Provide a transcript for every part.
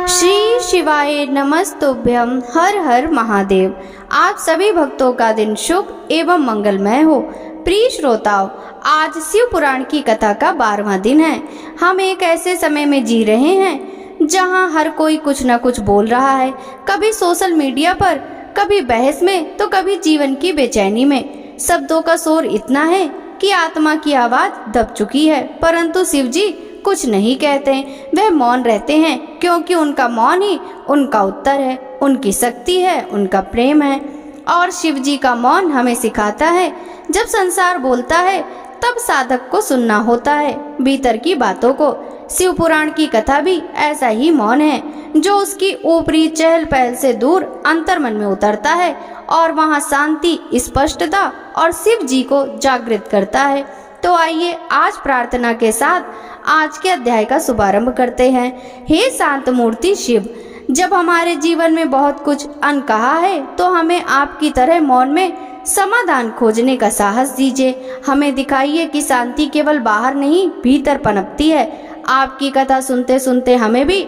श्री शिवाय नमस्तुभ्यं। हर हर महादेव। आप सभी भक्तों का दिन शुभ एवं मंगलमय हो। प्रिय श्रोताओं, आज शिव पुराण की कथा का 12वां दिन है। हम एक ऐसे समय में जी रहे हैं जहां हर कोई कुछ न कुछ बोल रहा है, कभी सोशल मीडिया पर, कभी बहस में, तो कभी जीवन की बेचैनी में। शब्दों का शोर इतना है कि आत्मा की आवाज दब चुकी है, परंतु शिव जी कुछ नहीं कहते। वह मौन रहते हैं, क्योंकि उनका मौन ही उनका उत्तर है, उनकी शक्ति है, उनका प्रेम है। और शिव जी का मौन हमें सिखाता है, जब संसार बोलता है तब साधक को सुनना होता है भीतर की बातों को। शिव पुराण की कथा भी ऐसा ही मौन है, जो उसकी ऊपरी चहल पहल से दूर अंतर्मन में उतरता है और वहाँ शांति, स्पष्टता और शिव जी को जागृत करता है। तो आइए आज प्रार्थना के साथ आज के अध्याय का शुभारंभ करते हैं। हे शांत मूर्ति शिव, जब हमारे जीवन में बहुत कुछ अनकहा है, तो हमें आपकी तरह मौन में समाधान खोजने का साहस दीजिए। हमें दिखाइए कि शांति केवल बाहर नहीं, भीतर पनपती है। आपकी कथा सुनते सुनते हमें भी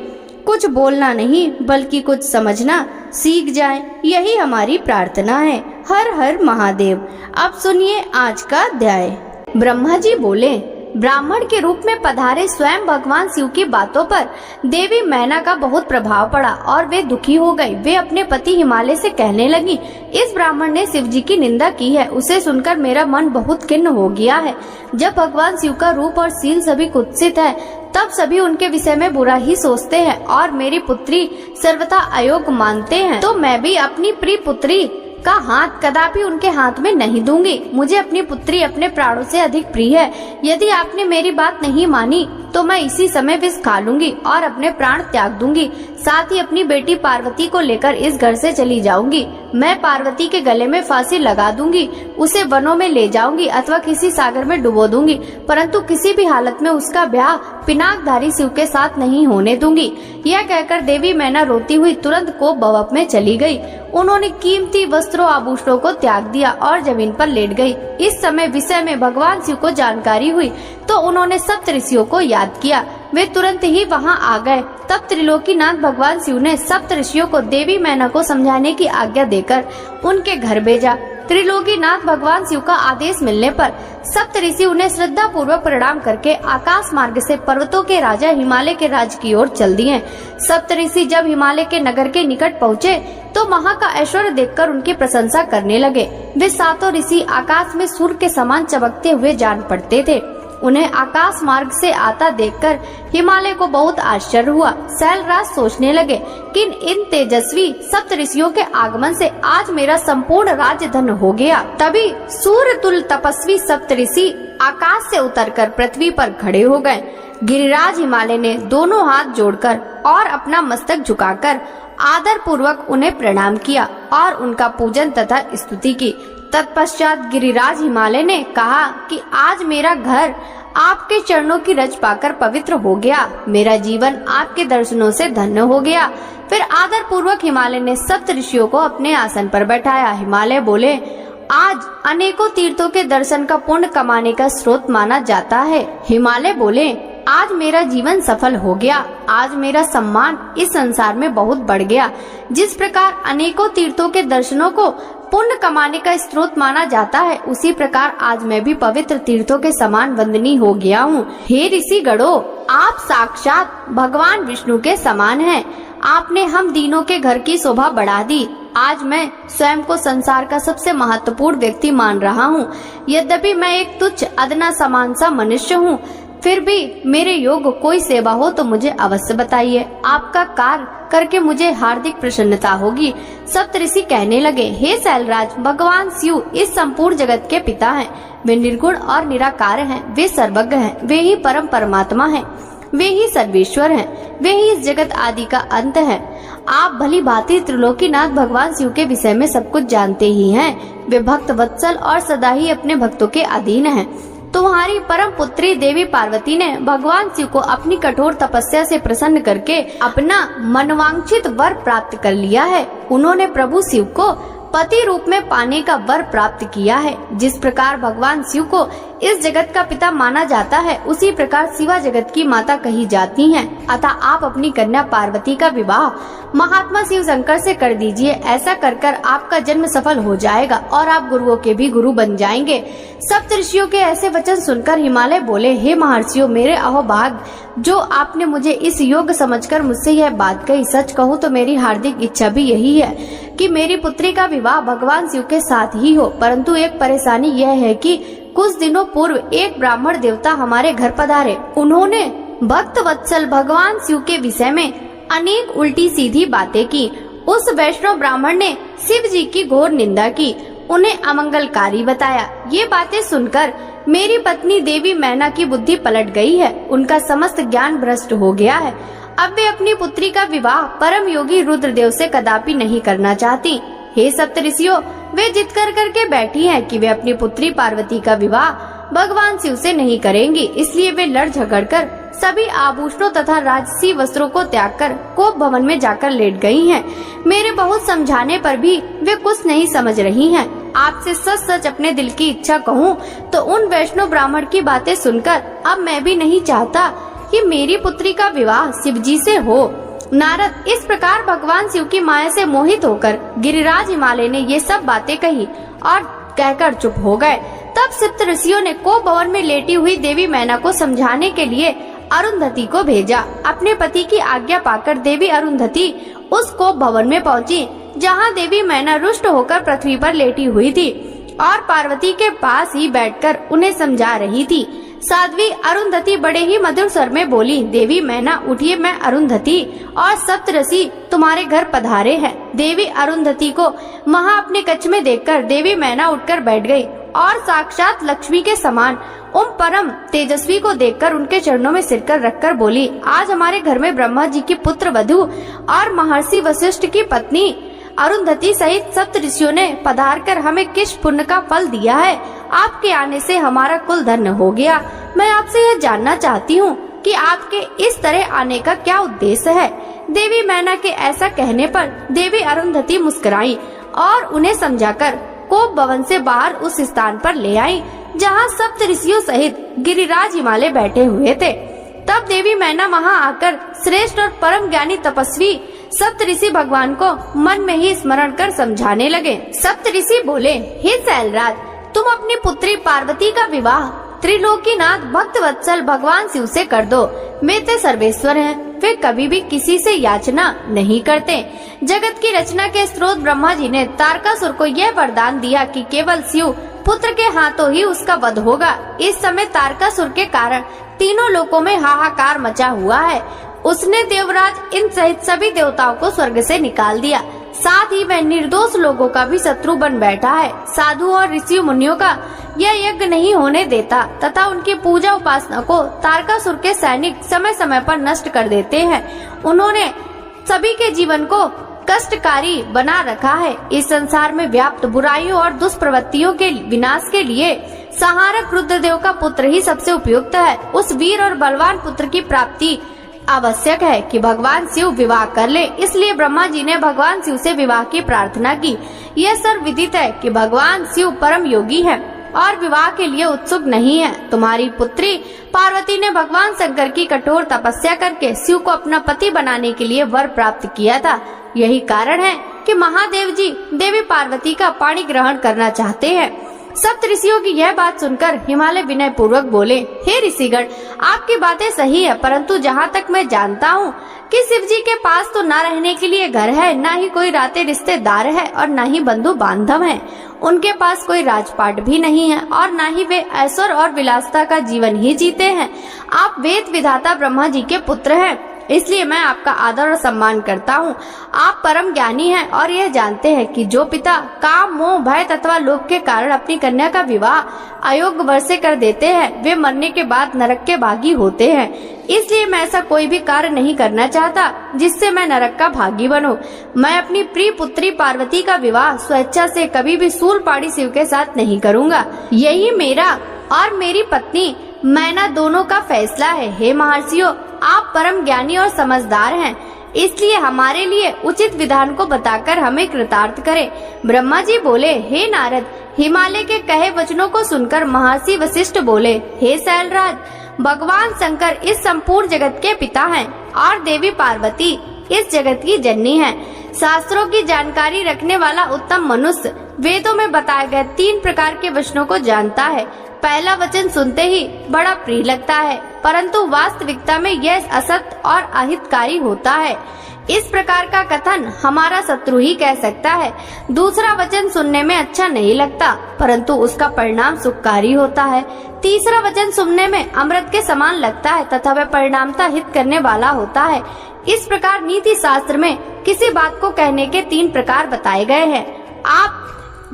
कुछ बोलना नहीं, बल्कि कुछ समझना सीख जाएं। यही हमारी प्रार्थना है। हर हर महादेव। अब सुनिए आज का अध्याय। ब्रह्मा जी बोले, ब्राह्मण के रूप में पधारे स्वयं भगवान शिव की बातों पर देवी मैना का बहुत प्रभाव पड़ा और वे दुखी हो गई। वे अपने पति हिमालय से कहने लगी, इस ब्राह्मण ने शिव जी की निंदा की है, उसे सुनकर मेरा मन बहुत खिन्न हो गया है। जब भगवान शिव का रूप और शील सभी कुत्सित है, तब सभी उनके विषय में बुरा ही सोचते हैं और मेरी पुत्री सर्वथा अयोग्य मानते हैं। तो मैं भी अपनी प्रिय पुत्री का हाथ कदापि उनके हाथ में नहीं दूंगी। मुझे अपनी पुत्री अपने प्राणों से अधिक प्रिय है। यदि आपने मेरी बात नहीं मानी तो मैं इसी समय विष खा लूंगी और अपने प्राण त्याग दूंगी। साथ ही अपनी बेटी पार्वती को लेकर इस घर से चली जाऊंगी। मैं पार्वती के गले में फांसी लगा दूंगी, उसे वनों में ले जाऊंगी अथवा किसी सागर में डुबो दूंगी, परंतु किसी भी हालत में उसका ब्याह पिनाकधारी शिव के साथ नहीं होने दूंगी। यह कहकर देवी मैना रोती हुई तुरंत कोप भवक में चली गई। उन्होंने कीमती वस्त्रों आभूषणों को त्याग दिया और जमीन पर लेट गई। इस समय विषय में भगवान शिव को जानकारी हुई तो उन्होंने सप्त ऋषियों को याद किया। वे तुरंत ही वहां आ गए। तब त्रिलोकीनाथ भगवान शिव ने सप्त ऋषियों को देवी मैना को समझाने की आज्ञा देकर उनके घर भेजा। त्रिलोकीनाथ भगवान शिव का आदेश मिलने पर सप्त ऋषि उन्हें श्रद्धा पूर्वक प्रणाम करके आकाश मार्ग से पर्वतों के राजा हिमालय के राज्य की ओर चल दिए। सप्त ऋषि जब हिमालय के नगर के निकट पहुँचे तो वहाँ का ऐश्वर्य देखकर उनकी प्रशंसा करने लगे। वे सातों ऋषि आकाश में सूर्य के समान चमकते हुए जान पड़ते थे। उन्हें आकाश मार्ग से आता देखकर हिमालय को बहुत आश्चर्य हुआ। शैलराज सोचने लगे कि इन तेजस्वी सप्त ऋषियों के आगमन से आज मेरा संपूर्ण राज्य धन हो गया। तभी सूर्य तुल्य तपस्वी सप्त ऋषि आकाश से उतरकर पृथ्वी पर खड़े हो गए। गिरिराज हिमालय ने दोनों हाथ जोड़कर और अपना मस्तक झुकाकर आदर पूर्वक उन्हें प्रणाम किया और उनका पूजन तथा स्तुति की। तत्पश्चात गिरिराज हिमालय ने कहा कि आज मेरा घर आपके चरणों की रज पाकर पवित्र हो गया। मेरा जीवन आपके दर्शनों से धन्य हो गया। फिर आदर पूर्वक हिमालय ने सप्त ऋषियों को अपने आसन पर बैठाया। हिमालय बोले, आज अनेकों तीर्थों के दर्शन का पुण्य कमाने का स्रोत माना जाता है। हिमालय बोले, आज मेरा जीवन सफल हो गया। आज मेरा सम्मान इस संसार में बहुत बढ़ गया। जिस प्रकार अनेकों तीर्थों के दर्शनों को पुण्य कमाने का स्रोत माना जाता है, उसी प्रकार आज मैं भी पवित्र तीर्थों के समान वंदनीय हो गया हूँ। हे ऋषि गणों, आप साक्षात भगवान विष्णु के समान हैं। आपने हम दीनों के घर की शोभा बढ़ा दी। आज मैं स्वयं को संसार का सबसे महत्वपूर्ण व्यक्ति मान रहा हूँ। यद्यपि मैं एक तुच्छ अदना समान सा मनुष्य हूँ, फिर भी मेरे योग्य कोई सेवा हो तो मुझे अवश्य बताइए। आपका कार्य करके मुझे हार्दिक प्रसन्नता होगी। सप्त ऋषि कहने लगे, हे शैलराज, भगवान शिव इस संपूर्ण जगत के पिता हैं। वे निर्गुण और निराकार हैं। वे सर्वज्ञ हैं। वे ही परम परमात्मा हैं। वे ही सर्वेश्वर हैं। वे ही इस जगत आदि का अंत है। आप भली भांति त्रिलोकीनाथ भगवान शिव के विषय में सब कुछ जानते ही हैं। वे भक्त वत्सल और सदा ही अपने भक्तों के अधीन हैं। तुम्हारी परम पुत्री देवी पार्वती ने भगवान शिव को अपनी कठोर तपस्या से प्रसन्न करके अपना मनवांछित वर प्राप्त कर लिया है। उन्होंने प्रभु शिव को पति रूप में पाने का वर प्राप्त किया है। जिस प्रकार भगवान शिव को इस जगत का पिता माना जाता है, उसी प्रकार शिवा जगत की माता कही जाती हैं। अतः आप अपनी कन्या पार्वती का विवाह महात्मा शिव शंकर से कर दीजिए। ऐसा कर कर आपका जन्म सफल हो जाएगा और आप गुरुओं के भी गुरु बन जाएंगे। सप्तऋषियों के ऐसे वचन सुनकर हिमालय बोले, हे महर्षियों, मेरे अहोभाग्य जो आपने मुझे इस योग्य समझकर मुझसे यह बात कही। सच कहूँ तो मेरी हार्दिक इच्छा भी यही है कि मेरी पुत्री का विवाह भगवान शिव के साथ ही हो, परंतु एक परेशानी यह है कि कुछ दिनों पूर्व एक ब्राह्मण देवता हमारे घर पधारे। उन्होंने भक्त वत्सल भगवान शिव के विषय में अनेक उल्टी सीधी बातें की। उस वैष्णव ब्राह्मण ने शिव जी की घोर निंदा की, उन्हें अमंगलकारी बताया। ये बातें सुनकर मेरी पत्नी देवी मैना की बुद्धि पलट गई है, उनका समस्त ज्ञान भ्रष्ट हो गया है। अब वे अपनी पुत्री का विवाह परम योगी रुद्रदेव से कदापि नहीं करना चाहती। हे सप्तऋषियों, वे जिद कर करके बैठी हैं कि वे अपनी पुत्री पार्वती का विवाह भगवान शिव से नहीं करेंगी। इसलिए वे लड़ झगड़ कर सभी आभूषणों तथा राजसी वस्त्रों को त्याग कर कोप भवन में जाकर लेट गई हैं। मेरे बहुत समझाने पर भी वे कुछ नहीं समझ रही हैं। आपसे सच सच अपने दिल की इच्छा कहूँ तो उन वैष्णव ब्राह्मण की बातें सुनकर अब मैं भी नहीं चाहता कि मेरी पुत्री का विवाह शिव जी से हो। नारद, इस प्रकार भगवान शिव की माया से मोहित होकर गिरिराज हिमालय ने ये सब बातें कही और कहकर चुप हो गए। तब सप्त ऋषियों ने कोप भवन में लेटी हुई देवी मैना को समझाने के लिए अरुंधति को भेजा। अपने पति की आज्ञा पाकर देवी अरुंधति उस कोप भवन में पहुंची, जहां देवी मैना रुष्ट होकर पृथ्वी पर लेटी हुई थी और पार्वती के पास ही बैठकर उन्हें समझा रही थी। साध्वी अरुंधति बड़े ही मधुर स्वर में बोली, देवी मैना उठिए, मैं अरुंधति और सप्तऋषि तुम्हारे घर पधारे हैं। देवी अरुंधति को वहां अपने कक्ष में देखकर देवी मैना उठकर बैठ गई और साक्षात लक्ष्मी के समान उन परम तेजस्वी को देखकर उनके चरणों में सिर कर रखकर बोली, आज हमारे घर में ब्रह्मा जी की पुत्र वधू और महर्षि वशिष्ठ की पत्नी अरुंधति सहित सप्त ऋषियों ने पधार कर हमें किस पुण्य का फल दिया है। आपके आने से हमारा कुल धन्य हो गया। मैं आपसे यह जानना चाहती हूँ कि आपके इस तरह आने का क्या उद्देश्य है। देवी मैना के ऐसा कहने पर देवी अरुंधति मुस्कुराई और उन्हें समझाकर कोप भवन से बाहर उस स्थान पर ले आई जहाँ सप्त ऋषियों सहित गिरिराज हिमालय बैठे हुए थे। तब देवी मैना वहाँ आकर श्रेष्ठ और परम ज्ञानी तपस्वी सप्त ऋषि भगवान को मन में ही स्मरण कर समझाने लगे। सप्त ऋषि बोले, हे शैलराज, तुम अपनी पुत्री पार्वती का विवाह त्रिलोकीनाथ भक्त वत्सल भगवान शिव से कर दो। वे तो सर्वेश्वर हैं, वे कभी भी किसी से याचना नहीं करते। जगत की रचना के स्रोत ब्रह्मा जी ने तारकासुर को यह वरदान दिया कि केवल शिव पुत्र के हाथों ही उसका वध होगा। इस समय तारकासुर के कारण तीनों लोकों में हाहाकार मचा हुआ है। उसने देवराज इन सहित सभी देवताओं को स्वर्ग से निकाल दिया। साथ ही वह निर्दोष लोगों का भी शत्रु बन बैठा है। साधु और ऋषि मुनियों का यह यज्ञ नहीं होने देता तथा उनकी पूजा उपासना को तारकासुर के सैनिक समय समय पर नष्ट कर देते हैं। उन्होंने सभी के जीवन को कष्टकारी बना रखा है। इस संसार में व्याप्त बुराइयों और दुष्प्रवृत्तियों के विनाश के लिए संहारक रुद्रदेव का पुत्र ही सबसे उपयुक्त है। उस वीर और बलवान पुत्र की प्राप्ति आवश्यक है कि भगवान शिव विवाह कर ले। इसलिए ब्रह्मा जी ने भगवान शिव से विवाह की प्रार्थना की। यह सर्वविदित है कि भगवान शिव परम योगी है और विवाह के लिए उत्सुक नहीं है। तुम्हारी पुत्री पार्वती ने भगवान शंकर की कठोर तपस्या करके शिव को अपना पति बनाने के लिए वर प्राप्त किया था। यही कारण है कि महादेव जी देवी पार्वती का पाणी ग्रहण करना चाहते हैं। सप्त ऋषियों की यह बात सुनकर हिमालय विनय पूर्वक बोले, हे ऋषिगण, आपकी बातें सही है, परंतु जहाँ तक मैं जानता हूँ कि शिव जी के पास तो न रहने के लिए घर है, न ही कोई राते रिश्तेदार है और न ही बंधु बांधव हैं। उनके पास कोई राजपाट भी नहीं है और न ही वे ऐश्वर्य और विलासता का जीवन ही जीते हैं। आप वेद विधाता ब्रह्मा जी के पुत्र हैं, इसलिए मैं आपका आदर और सम्मान करता हूँ। आप परम ज्ञानी हैं और यह जानते हैं कि जो पिता काम मोह भय तथा लोभ के कारण अपनी कन्या का विवाह अयोग्य वर से कर देते हैं, वे मरने के बाद नरक के भागी होते हैं। इसलिए मैं ऐसा कोई भी कार्य नहीं करना चाहता जिससे मैं नरक का भागी बनूं। मैं अपनी प्रिय पुत्री पार्वती का विवाह स्वेच्छा से कभी भी शूलपाणी शिव के साथ नहीं करूँगा। यही मेरा और मेरी पत्नी मैना दोनों का फैसला है। हे महर्षियों, आप परम ज्ञानी और समझदार हैं, इसलिए हमारे लिए उचित विधान को बताकर हमें कृतार्थ करें। ब्रह्मा जी बोले, हे नारद, हिमालय के कहे वचनों को सुनकर महर्षि वशिष्ठ बोले, हे शैलराज, भगवान शंकर इस संपूर्ण जगत के पिता हैं और देवी पार्वती इस जगत की जननी है। शास्त्रों की जानकारी रखने वाला उत्तम मनुष्य वेदों में बताए गए 3 प्रकार के वचनों को जानता है। पहला वचन सुनते ही बड़ा प्रिय लगता है, परंतु वास्तविकता में यह असत्य और अहितकारी होता है। इस प्रकार का कथन हमारा शत्रु ही कह सकता है। दूसरा वचन सुनने में अच्छा नहीं लगता, परंतु उसका परिणाम सुखकारी होता है। तीसरा वचन सुनने में अमृत के समान लगता है तथा वह परिणामतः हित करने वाला होता है। इस प्रकार नीति शास्त्र में किसी बात को कहने के 3 प्रकार बताए गए हैं। आप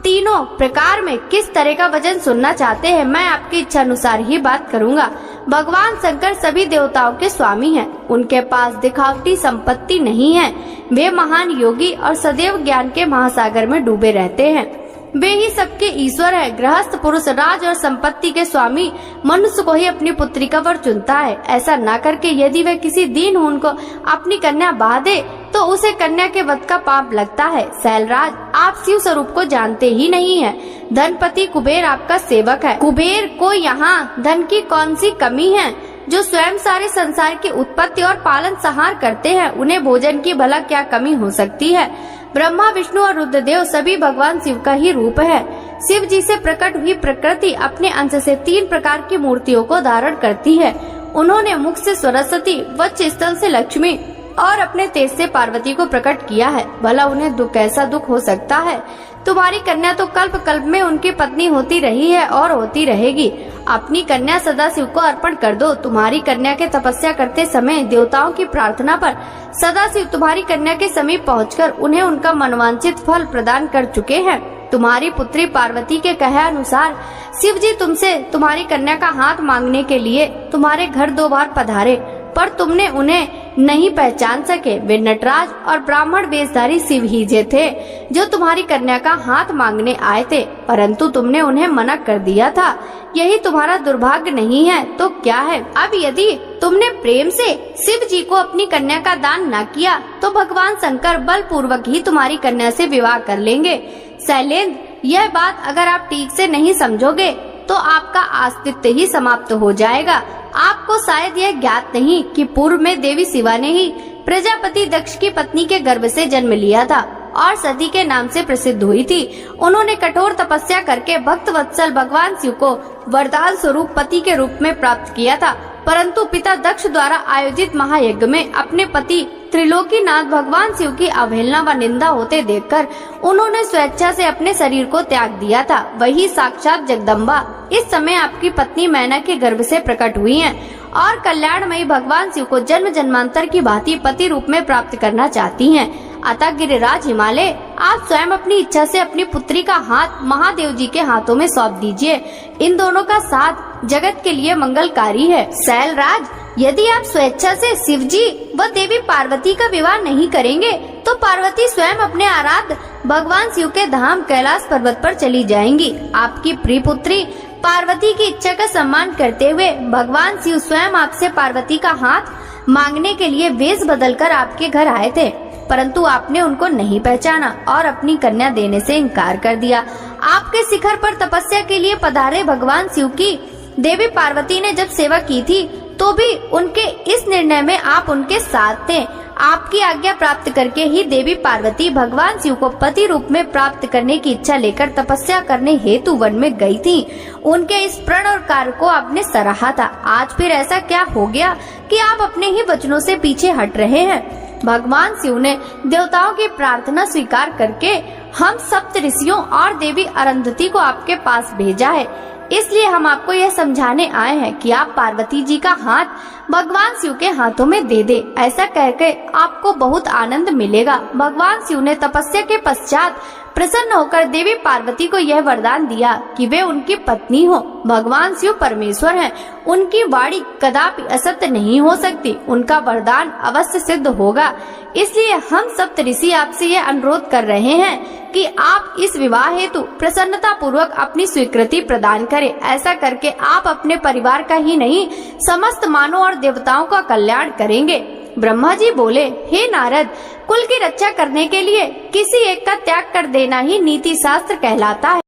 तीनों प्रकार में किस तरह का वचन सुनना चाहते हैं, मैं आपकी इच्छा अनुसार ही बात करूंगा। भगवान शंकर सभी देवताओं के स्वामी हैं। उनके पास दिखावटी संपत्ति नहीं है। वे महान योगी और सदैव ज्ञान के महासागर में डूबे रहते हैं। वे ही सबके ईश्वर है। गृहस्थ पुरुष राज और संपत्ति के स्वामी मनुष्य को ही अपनी पुत्री का वर चुनता है। ऐसा न करके यदि वह किसी दीनहीन को अपनी कन्या बहा दे तो उसे कन्या के वध का पाप लगता है। शैलराज, आप शिव स्वरूप को जानते ही नहीं है। धनपति कुबेर आपका सेवक है। कुबेर को यहाँ धन की कौन सी कमी है? जो स्वयं सारे संसार की उत्पत्ति और पालन संहार करते हैं, उन्हें भोजन की भला क्या कमी हो सकती है? ब्रह्मा, विष्णु और रुद्रदेव सभी भगवान शिव का ही रूप है। शिव जी से प्रकट हुई प्रकृति अपने अंश से 3 प्रकार की मूर्तियों को धारण करती है। उन्होंने मुख से सरस्वती, वक्ष स्थल से लक्ष्मी और अपने तेज से पार्वती को प्रकट किया है। भला उन्हें कैसा दुख हो सकता है? तुम्हारी कन्या तो कल्प कल्प में उनकी पत्नी होती रही है और होती रहेगी। अपनी कन्या सदा शिव को अर्पण कर दो। तुम्हारी कन्या के तपस्या करते समय देवताओं की प्रार्थना पर सदा शिव तुम्हारी कन्या के समीप पहुंचकर उन्हें उनका मनवांछित फल प्रदान कर चुके हैं। तुम्हारी पुत्री पार्वती के कहे अनुसार शिव जी तुमसे तुम्हारी कन्या का हाथ मांगने के लिए तुम्हारे घर 2 बार पधारे, पर तुमने उन्हें नहीं पहचान सके। वे नटराज और ब्राह्मण वेशधारी शिव ही जे थे जो तुम्हारी कन्या का हाथ मांगने आए थे, परंतु तुमने उन्हें मना कर दिया था। यही तुम्हारा दुर्भाग्य नहीं है तो क्या है? अब यदि तुमने प्रेम से शिव जी को अपनी कन्या का दान न किया तो भगवान शंकर बलपूर्वक ही तुम्हारी कन्या से विवाह कर लेंगे। शैलेंद्र, यह बात अगर आप ठीक से नहीं समझोगे तो आपका अस्तित्व ही समाप्त हो जाएगा। आपको शायद यह ज्ञात नहीं कि पूर्व में देवी शिवा ने ही प्रजापति दक्ष की पत्नी के गर्भ से जन्म लिया था और सती के नाम से प्रसिद्ध हुई थी। उन्होंने कठोर तपस्या करके भक्त वत्सल भगवान शिव को वरदान स्वरूप पति के रूप में प्राप्त किया था, परंतु पिता दक्ष द्वारा आयोजित महायज्ञ में अपने पति त्रिलोकीनाथ भगवान शिव की अवहेलना व निंदा होते देखकर उन्होंने स्वेच्छा से अपने शरीर को त्याग दिया था। वही साक्षात जगदम्बा इस समय आपकी पत्नी मैना के गर्भ से प्रकट हुई हैं और कल्याणमयी भगवान शिव को जन्म जन्मांतर की भांति पति रूप में प्राप्त करना चाहती हैं। अतः गिरिराज हिमालय, आप स्वयं अपनी इच्छा से अपनी पुत्री का हाथ महादेव जी के हाथों में सौंप दीजिए। इन दोनों का साथ जगत के लिए मंगलकारी है। शैलराज, यदि आप स्वेच्छा से शिव जी व देवी पार्वती का विवाह नहीं करेंगे तो पार्वती स्वयं अपने आराध्य भगवान शिव के धाम कैलाश पर्वत पर चली जाएंगी। आपकी प्रिय पुत्री पार्वती की इच्छा का सम्मान करते हुए भगवान शिव स्वयं आपसे पार्वती का हाथ मांगने के लिए वेश बदलकर आपके घर आए थे, परंतु आपने उनको नहीं पहचाना और अपनी कन्या देने से इनकार कर दिया। आपके शिखर पर तपस्या के लिए पधारे भगवान शिव की देवी पार्वती ने जब सेवा की थी तो भी उनके इस निर्णय में आप उनके साथ थे। आपकी आज्ञा प्राप्त करके ही देवी पार्वती भगवान शिव को पति रूप में प्राप्त करने की इच्छा लेकर तपस्या करने हेतु वन में गई थी। उनके इस प्रण और कार्य को आपने सराहा था। आज फिर ऐसा क्या हो गया कि आप अपने ही वचनों से पीछे हट रहे हैं? भगवान शिव ने देवताओं की प्रार्थना स्वीकार करके हम सप्त ऋषियों और देवी अरुंधति को आपके पास भेजा है। इसलिए हम आपको यह समझाने आए हैं कि आप पार्वती जी का हाथ भगवान शिव के हाथों में दे दे। ऐसा कहकर आपको बहुत आनंद मिलेगा। भगवान शिव ने तपस्या के पश्चात प्रसन्न होकर देवी पार्वती को यह वरदान दिया कि वे उनकी पत्नी हो। भगवान शिव परमेश्वर हैं। उनकी वाणी कदापि असत्य नहीं हो सकती। उनका वरदान अवश्य सिद्ध होगा। इसलिए हम सप्त ऋषि आपसे यह अनुरोध कर रहे हैं कि आप इस विवाह हेतु प्रसन्नता पूर्वक अपनी स्वीकृति प्रदान करें। ऐसा करके आप अपने परिवार का ही नहीं समस्त मानव और देवताओं का कल्याण करेंगे। ब्रह्मा जी बोले, हे नारद, कुल की रक्षा करने के लिए किसी एक का त्याग कर देना ही नीति शास्त्र कहलाता है।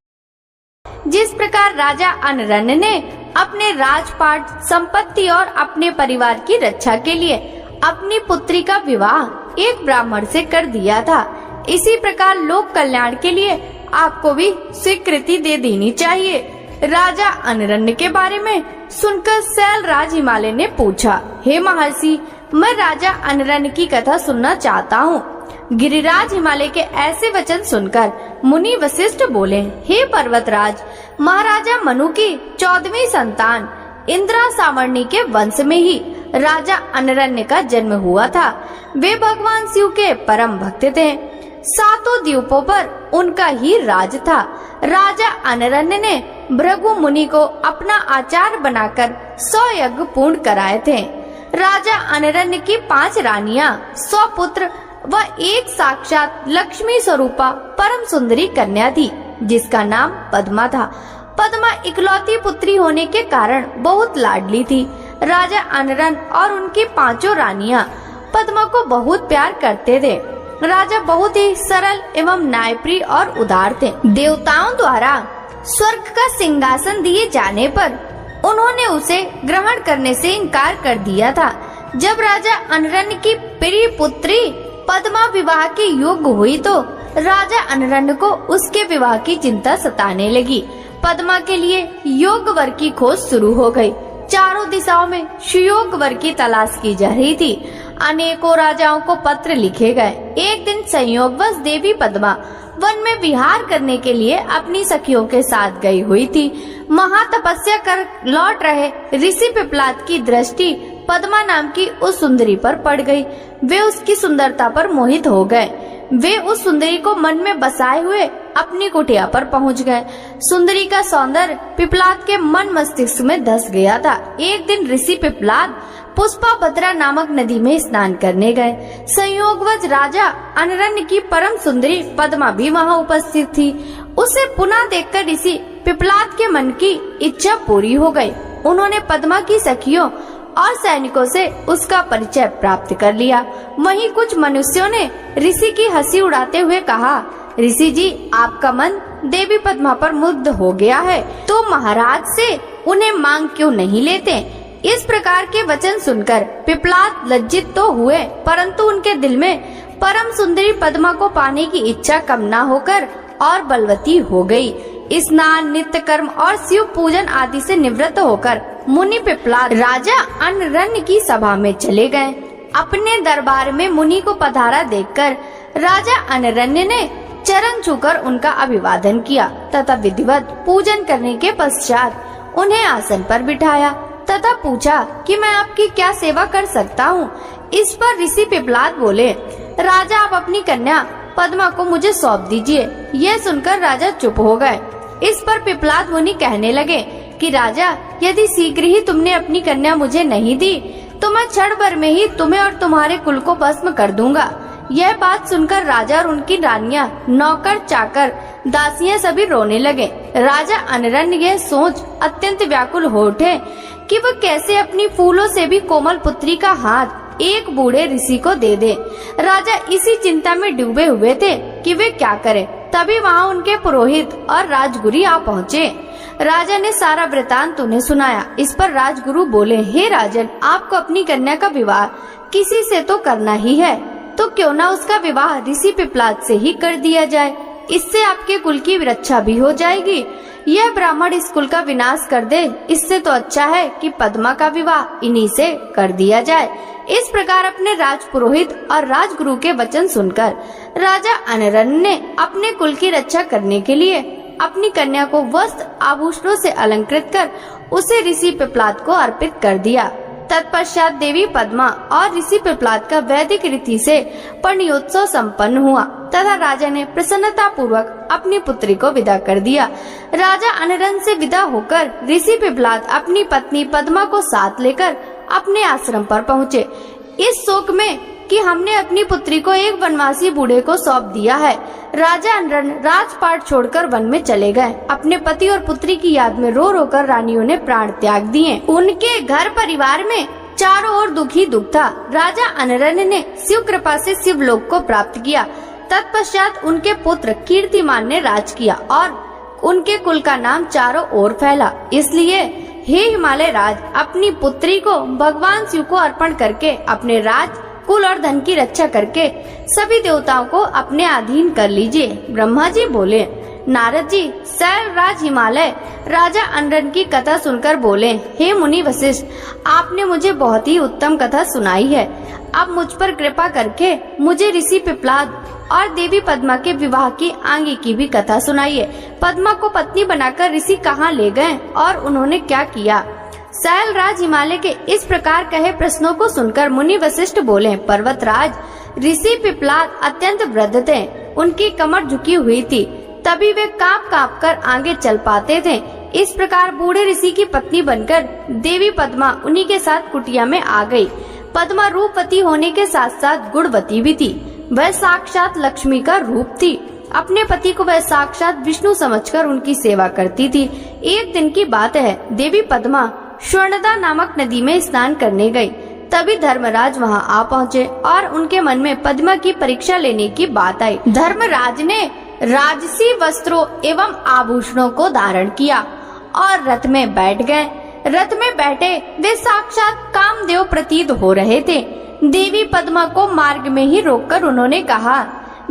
जिस प्रकार राजा अनरन ने अपने राजपाट, संपत्ति और अपने परिवार की रक्षा के लिए अपनी पुत्री का विवाह एक ब्राह्मण से कर दिया था, इसी प्रकार लोक कल्याण के लिए आपको भी स्वीकृति दे देनी चाहिए। राजा अनरन के बारे में सुनकर शैलराज हिमालय ने पूछा, हे महर्षि, मैं राजा अनरन की कथा सुनना चाहता हूँ। गिरिराज हिमालय के ऐसे वचन सुनकर मुनि वशिष्ठ बोले, हे पर्वतराज, महाराजा मनु की 14वीं संतान इंद्रा सावर्णी के वंश में ही राजा अनरन्य का जन्म हुआ था। वे भगवान शिव के परम भक्त थे। 7 द्वीपों पर उनका ही राज था। राजा अनरन्य ने भृगु मुनि को अपना आचार्य बनाकर 100 यज्ञ पूर्ण कराए थे। राजा अनरन्य की 5 रानियां, 100 पुत्र व एक साक्षात लक्ष्मी स्वरूपा परम सुंदरी कन्या थी, जिसका नाम पद्मा था। पद्मा इकलौती पुत्री होने के कारण बहुत लाडली थी। राजा अनरन और उनकी 5 रानियां पद्मा को बहुत प्यार करते थे। राजा बहुत ही सरल एवं न्यायप्रिय और उदार थे। देवताओं द्वारा स्वर्ग का सिंहासन दिए जाने पर उन्होंने उसे ग्रहण करने से इनकार कर दिया था। जब राजा अनरन की प्रिय पुत्री पद्मा विवाह के योग्य हुई तो राजा अनरन को उसके विवाह की चिंता सताने लगी। पद्मा के लिए योग्य वर की खोज शुरू हो गई। चारों दिशाओं में सुयोग्य वर की तलाश की जा रही थी। अनेकों राजाओं को पत्र लिखे गए। एक दिन संयोगवश देवी पद्मा वन में विहार करने के लिए अपनी सखियों के साथ गई हुई थी। महातपस्या कर लौट रहे ऋषि पिपलाद की दृष्टि पद्मा नाम की उस सुंदरी पर पड़ गई। वे उसकी सुंदरता पर मोहित हो गए। वे उस सुंदरी को मन में बसाए हुए अपनी कुटिया पर पहुंच गए। सुंदरी का सौंदर्य पिपलाद के मन मस्तिष्क में धस गया था। एक दिन ऋषि पिपलाद पुष्पाभद्रा नामक नदी में स्नान करने गए। संयोगवश राजा अनरन्य की परम सुंदरी पद्मा भी वहां उपस्थित थी। उसे पुनः देखकर ऋषि पिपलाद के मन की इच्छा पूरी हो गई। उन्होंने पद्मा की सखियों और सैनिकों से उसका परिचय प्राप्त कर लिया। वहीं कुछ मनुष्यों ने ऋषि की हंसी उड़ाते हुए कहा, ऋषि जी, आपका मन देवी पद्मा पर मुग्ध हो गया है, तो महाराज से उन्हें मांग क्यों नहीं लेते? इस प्रकार के वचन सुनकर पिपलाद लज्जित तो हुए, परंतु उनके दिल में परम सुंदरी पद्मा को पाने की इच्छा कम न होकर और बलवती हो गई। स्नान, नित्य कर्म और शिव पूजन आदि से निवृत्त होकर मुनि पिपलाद राजा अनरन्य की सभा में चले गए। अपने दरबार में मुनि को पधारा देखकर राजा अनरन्य ने चरण छूकर उनका अभिवादन किया तथा विधिवत पूजन करने के पश्चात उन्हें आसन पर बिठाया तथा पूछा कि मैं आपकी क्या सेवा कर सकता हूँ। इस पर ऋषि पिपलाद बोले, राजा, आप अपनी कन्या पद्मा को मुझे सौंप दीजिए। यह सुनकर राजा चुप हो गए। इस पर पिपलाद मुनि कहने लगे कि राजा, यदि शीघ्र ही तुमने अपनी कन्या मुझे नहीं दी तो मैं क्षण भर में ही तुम्हें और तुम्हारे कुल को भस्म कर दूंगा। यह बात सुनकर राजा और उनकी रानियां, नौकर, चाकर, दासियां सभी रोने लगे। राजा अनरन्य यह सोच अत्यंत व्याकुल हो उठे कि वह कैसे अपनी फूलों से भी कोमल पुत्री का हाथ एक बूढ़े ऋषि को दे दे। राजा इसी चिंता में डूबे हुए थे कि वे क्या करें। तभी वहाँ उनके पुरोहित और राजगुरु आ पहुँचे। राजा ने सारा वृतांत उन्हें सुनाया। इस पर राजगुरु बोले, हे राजन, आपको अपनी कन्या का विवाह किसी से तो करना ही है, तो क्यों ना उसका विवाह ऋषि पिपलाद से ही कर दिया जाए। इससे आपके कुल की रक्षा भी हो जाएगी। यह ब्राह्मण इस कुल का विनाश कर दे, इससे तो अच्छा है कि पद्मा का विवाह इन्हीं से कर दिया जाए। इस प्रकार अपने राजपुरोहित और राजगुरु के वचन सुनकर राजा अनरन्य ने अपने कुल की रक्षा करने के लिए अपनी कन्या को वस्त्र आभूषणों से अलंकृत कर उसे ऋषि पिपलाद को अर्पित कर दिया। तत्पश्चात देवी पद्मा और ऋषि पिपलाद का वैदिक रीति से परिणयोत्सव संपन्न हुआ तथा राजा ने प्रसन्नता पूर्वक अपनी पुत्री को विदा कर दिया। राजा अनरन से विदा होकर ऋषि पिपलाद अपनी पत्नी पद्मा को साथ लेकर अपने आश्रम पर पहुँचे। इस शोक में कि हमने अपनी पुत्री को एक वनवासी बूढ़े को सौंप दिया है, राजा अनरन राजपाट छोड़कर वन में चले गए। अपने पति और पुत्री की याद में रो रो कर रानियों ने प्राण त्याग दिए। उनके घर परिवार में चारों ओर दुख ही दुख था। राजा अनरन ने शिव कृपा से शिवलोक को प्राप्त किया। तत्पश्चात उनके पुत्र कीर्तिमान ने राज किया और उनके कुल का नाम चारों ओर फैला। इसलिए हे हिमालय राज, अपनी पुत्री को भगवान शिव को अर्पण करके अपने राज कुल और धन की रक्षा करके सभी देवताओं को अपने अधीन कर लीजिए। ब्रह्मा जी बोले, नारद जी शैल राज हिमालय राजा अनरन की कथा सुनकर बोले, हे मुनि वशिष्ठ, आपने मुझे बहुत ही उत्तम कथा सुनाई है। अब मुझ पर कृपा करके मुझे ऋषि पिप्लाद और देवी पद्मा के विवाह की आगे की भी कथा सुनाइए। पद्मा को पत्नी बनाकर ऋषि कहाँ ले गए और उन्होंने क्या किया। शैल राज हिमालय के इस प्रकार कहे प्रश्नों को सुनकर मुनि वशिष्ठ बोले, पर्वतराज, ऋषि पिप्लाद अत्यंत वृद्ध थे, उनकी कमर झुकी हुई थी, तभी वे कांप कांप कर आगे चल पाते थे। इस प्रकार बूढ़े ऋषि की पत्नी बनकर देवी पद्मा उन्हीं के साथ कुटिया में आ गई। पद्मा रूपवती होने के साथ साथ गुणवती भी थी। वह साक्षात लक्ष्मी का रूप थी। अपने पति को वह साक्षात विष्णु समझकर उनकी सेवा करती थी। एक दिन की बात है, देवी पद्मा स्वर्णदा नामक नदी में स्नान करने गई। तभी धर्मराज वहां आ पहुँचे और उनके मन में पद्मा की परीक्षा लेने की बात आई। धर्मराज ने राजसी वस्त्रों एवं आभूषणों को धारण किया और रथ में बैठ गए। रथ में बैठे वे साक्षात कामदेव प्रतीत हो रहे थे। देवी पद्मा को मार्ग में ही रोककर उन्होंने कहा,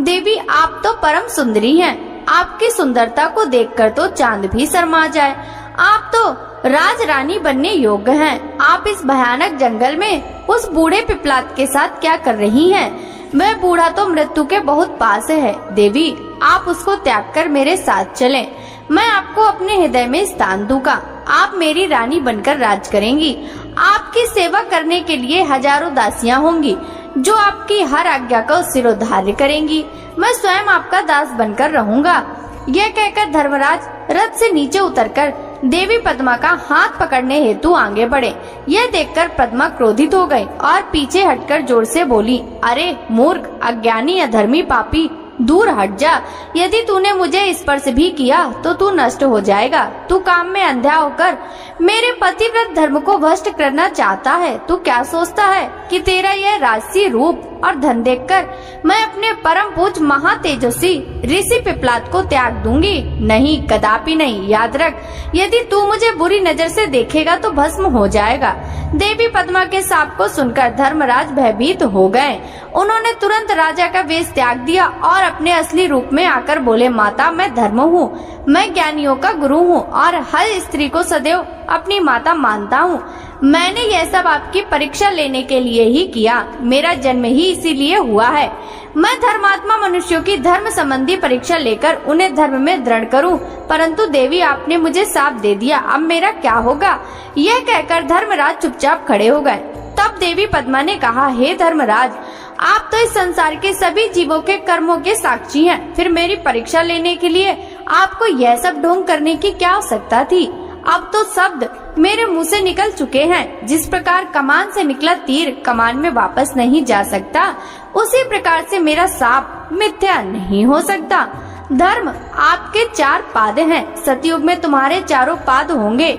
देवी आप तो परम सुंदरी हैं, आपकी सुंदरता को देखकर तो चांद भी शर्मा जाए। आप तो राजरानी बनने योग्य हैं। आप इस भयानक जंगल में उस बूढ़े पिप्लाद के साथ क्या कर रही हैं? वह बूढ़ा तो मृत्यु के बहुत पास है। देवी आप उसको त्याग कर मेरे साथ चलें। मैं आपको अपने हृदय में स्थान दूंगा। आप मेरी रानी बनकर राज करेंगी। आपकी सेवा करने के लिए हजारों दासियां होंगी जो आपकी हर आज्ञा का सिरोधार्य करेंगी। मैं स्वयं आपका दास बनकर रहूंगा। यह कहकर धर्मराज रथ से नीचे उतरकर देवी पद्मा का हाथ पकड़ने हेतु आगे बढ़े। यह देखकर पद्मा क्रोधित हो गई और पीछे हटकर जोर से बोली, अरे मूर्ख, अज्ञानी, अधर्मी, पापी, दूर हट जा। यदि तूने मुझे स्पर्श भी किया तो तू नष्ट हो जाएगा। तू काम में अंधा होकर मेरे पतिव्रत धर्म को भ्रष्ट करना चाहता है। तू क्या सोचता है कि तेरा यह राजसी रूप और धन देखकर मैं अपने परम पूज्य महातेजस्वी ऋषि पिप्लाद को त्याग दूंगी? नहीं, कदापि नहीं। याद रख, यदि तू मुझे बुरी नजर से देखेगा तो भस्म हो जाएगा। देवी पद्मा के शाप को सुनकर धर्मराज भयभीत हो गए। उन्होंने तुरंत राजा का वेश त्याग दिया और अपने असली रूप में आकर बोले, माता मैं धर्म हूँ, मैं ज्ञानियों का गुरु हूँ और हर स्त्री को सदैव अपनी माता मानता हूँ। मैंने यह सब आपकी परीक्षा लेने के लिए ही किया। मेरा जन्म ही इसीलिए हुआ है। मैं धर्मात्मा मनुष्यों की धर्म संबंधी परीक्षा लेकर उन्हें धर्म में दृढ़ करूं। परंतु देवी आपने मुझे शाप दे दिया, अब मेरा क्या होगा? यह कहकर धर्मराज चुपचाप खड़े हो गए। तब देवी पद्मा ने कहा, हे धर्मराज, आप तो इस संसार के सभी जीवों के कर्मों के साक्षी हैं। फिर मेरी परीक्षा लेने के लिए आपको यह सब ढोंग करने की क्या आवश्यकता थी? अब तो शब्द मेरे मुंह से निकल चुके हैं। जिस प्रकार कमान से निकला तीर कमान में वापस नहीं जा सकता, उसी प्रकार से मेरा शाप मिथ्या नहीं हो सकता। धर्म आपके 4 पाद हैं। सतयुग में तुम्हारे चारों पाद होंगे,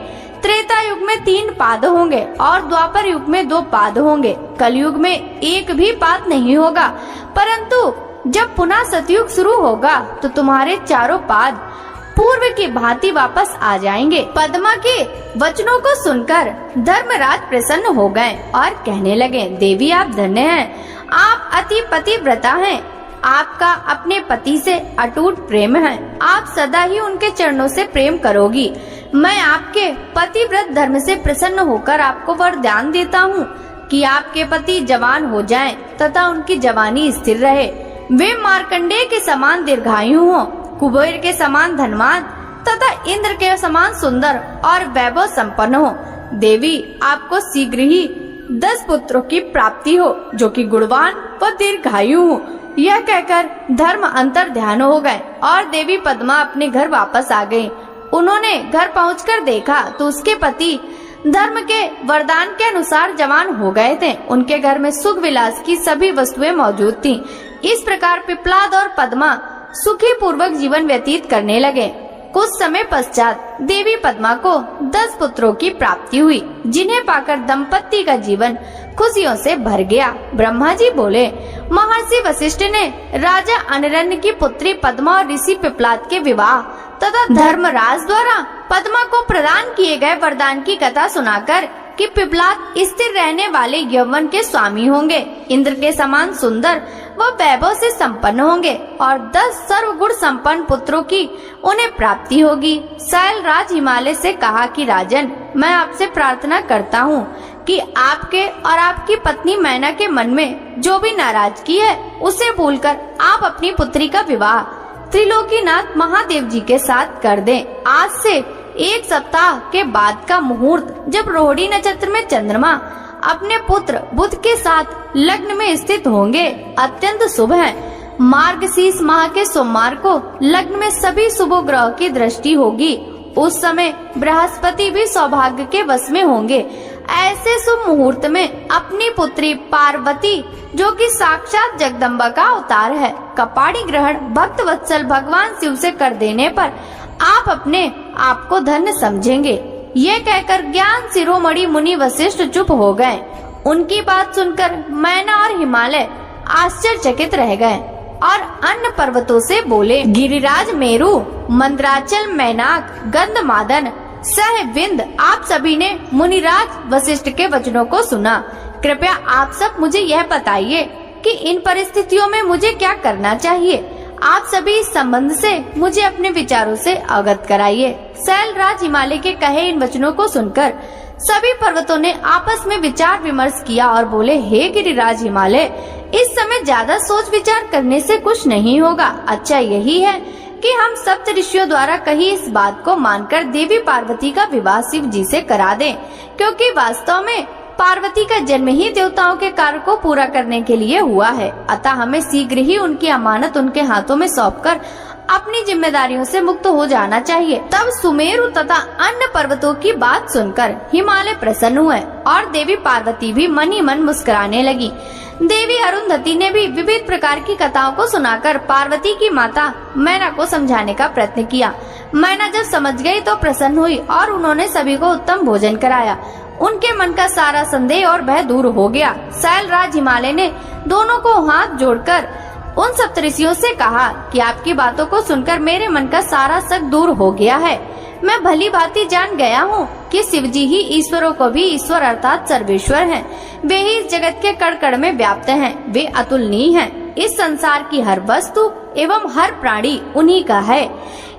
त्रेता युग में 3 पाद होंगे और द्वापर युग में 2 पाद होंगे। कलयुग में एक भी पाद नहीं होगा। परंतु जब पुनः सतयुग शुरू होगा तो तुम्हारे चारों पाद पूर्व की भांति वापस आ जाएंगे। पद्मा के वचनों को सुनकर धर्मराज प्रसन्न हो गए और कहने लगे, देवी आप धन्य हैं। आप अति पतिव्रता हैं। आपका अपने पति से अटूट प्रेम है। आप सदा ही उनके चरणों से प्रेम करोगी। मैं आपके पतिव्रत धर्म से प्रसन्न होकर आपको वरदान देता हूँ कि आपके पति जवान हो जाएं तथा उनकी जवानी स्थिर रहे। वे मार्कंडेय के समान दीर्घायु हों, कुबेर के समान धनवान तथा इंद्र के समान सुंदर और वैभव संपन्न हो। देवी आपको शीघ्र ही 10 पुत्रों की प्राप्ति हो जो कि गुणवान व दीर्घायु हो। यह कहकर धर्म अंतर ध्यान हो गए और देवी पद्मा अपने घर वापस आ गई। उन्होंने घर पहुंचकर देखा तो उसके पति धर्म के वरदान के अनुसार जवान हो गए थे। उनके घर में सुख विलास की सभी वस्तुएं मौजूद थीं। इस प्रकार पिप्लाद और पद्मा सुखी पूर्वक जीवन व्यतीत करने लगे। कुछ समय पश्चात देवी पद्मा को 10 पुत्रों की प्राप्ति हुई, जिन्हें पाकर दंपति का जीवन खुशियों से भर गया। ब्रह्मा जी बोले, महर्षि वशिष्ठ ने राजा अनरन की पुत्री पद्मा और ऋषि पिप्लाद के विवाह तथा धर्मराज द्वारा पद्मा को प्रदान किए गए वरदान की कथा सुनाकर कि पिपलाद स्थिर रहने वाले यौवन के स्वामी होंगे, इंद्र के समान सुंदर व वैभव से संपन्न होंगे और 10 सर्वगुण संपन्न पुत्रों की उन्हें प्राप्ति होगी। शैलराज हिमालय से कहा कि राजन, मैं आपसे प्रार्थना करता हूँ कि आपके और आपकी पत्नी मैना के मन में जो भी नाराजगी है उसे भूलकर आप अपनी पुत्री का विवाह त्रिलोकीनाथ महादेव जी के साथ कर दें। आज से 1 सप्ताह के बाद का मुहूर्त, जब रोहिणी नक्षत्र में चंद्रमा अपने पुत्र बुध के साथ लग्न में स्थित होंगे, अत्यंत शुभ है। मार्गशीर्ष माह के सोमवार को लग्न में सभी शुभ ग्रह की दृष्टि होगी। उस समय बृहस्पति भी सौभाग्य के वश में होंगे। ऐसे शुभ मुहूर्त में अपनी पुत्री पार्वती, जो कि साक्षात जगदम्बा का अवतार है, कपाड़ी ग्रहण भक्त वत्सल भगवान शिव से कर देने पर आप अपने आप को धन्य समझेंगे। ये कहकर ज्ञान शिरोमणि मुनि वशिष्ठ चुप हो गए। उनकी बात सुनकर मैना और हिमालय आश्चर्यचकित रह गए और अन्य पर्वतों से बोले, गिरिराज मेरु, मंदराचल, मैनाक, गंधमादन, सह विंद, आप सभी ने मुनिराज वशिष्ठ के वचनों को सुना। कृपया आप सब मुझे यह बताइए कि इन परिस्थितियों में मुझे क्या करना चाहिए। आप सभी इस संबंध से मुझे अपने विचारों से अवगत कराइए। शैलराज हिमालय के कहे इन वचनों को सुनकर सभी पर्वतों ने आपस में विचार विमर्श किया और बोले, हे गिरिराज हिमालय, इस समय ज्यादा सोच विचार करने से कुछ नहीं होगा। अच्छा यही है कि हम सप्त ऋषियों द्वारा कही इस बात को मानकर देवी पार्वती का विवाह शिव जी से करा दें, क्योंकि वास्तव में पार्वती का जन्म ही देवताओं के कार्य को पूरा करने के लिए हुआ है। अतः हमें शीघ्र ही उनकी अमानत उनके हाथों में सौंपकर अपनी जिम्मेदारियों से मुक्त हो जाना चाहिए। तब सुमेरु तथा अन्य पर्वतों की बात सुनकर हिमालय प्रसन्न हुए और देवी पार्वती भी मन ही मन मुस्कुराने लगी। देवी अरुंधति ने भी विविध प्रकार की कथाओं को सुनाकर पार्वती की माता मैना को समझाने का प्रयत्न किया। मैना जब समझ गई तो प्रसन्न हुई और उन्होंने सभी को उत्तम भोजन कराया। उनके मन का सारा संदेह और भय दूर हो गया। शैलराज हिमालय ने दोनों को हाथ जोड़कर उन सप्तऋषियों से कहा कि आपकी बातों को सुनकर मेरे मन का सारा शक दूर हो गया है। मैं भली भांति जान गया हूँ कि शिवजी ही ईश्वरों को भी ईश्वर अर्थात सर्वेश्वर हैं। वे ही इस जगत के कण कण में व्याप्त हैं। वे अतुलनीय हैं। इस संसार की हर वस्तु एवं हर प्राणी उन्हीं का है।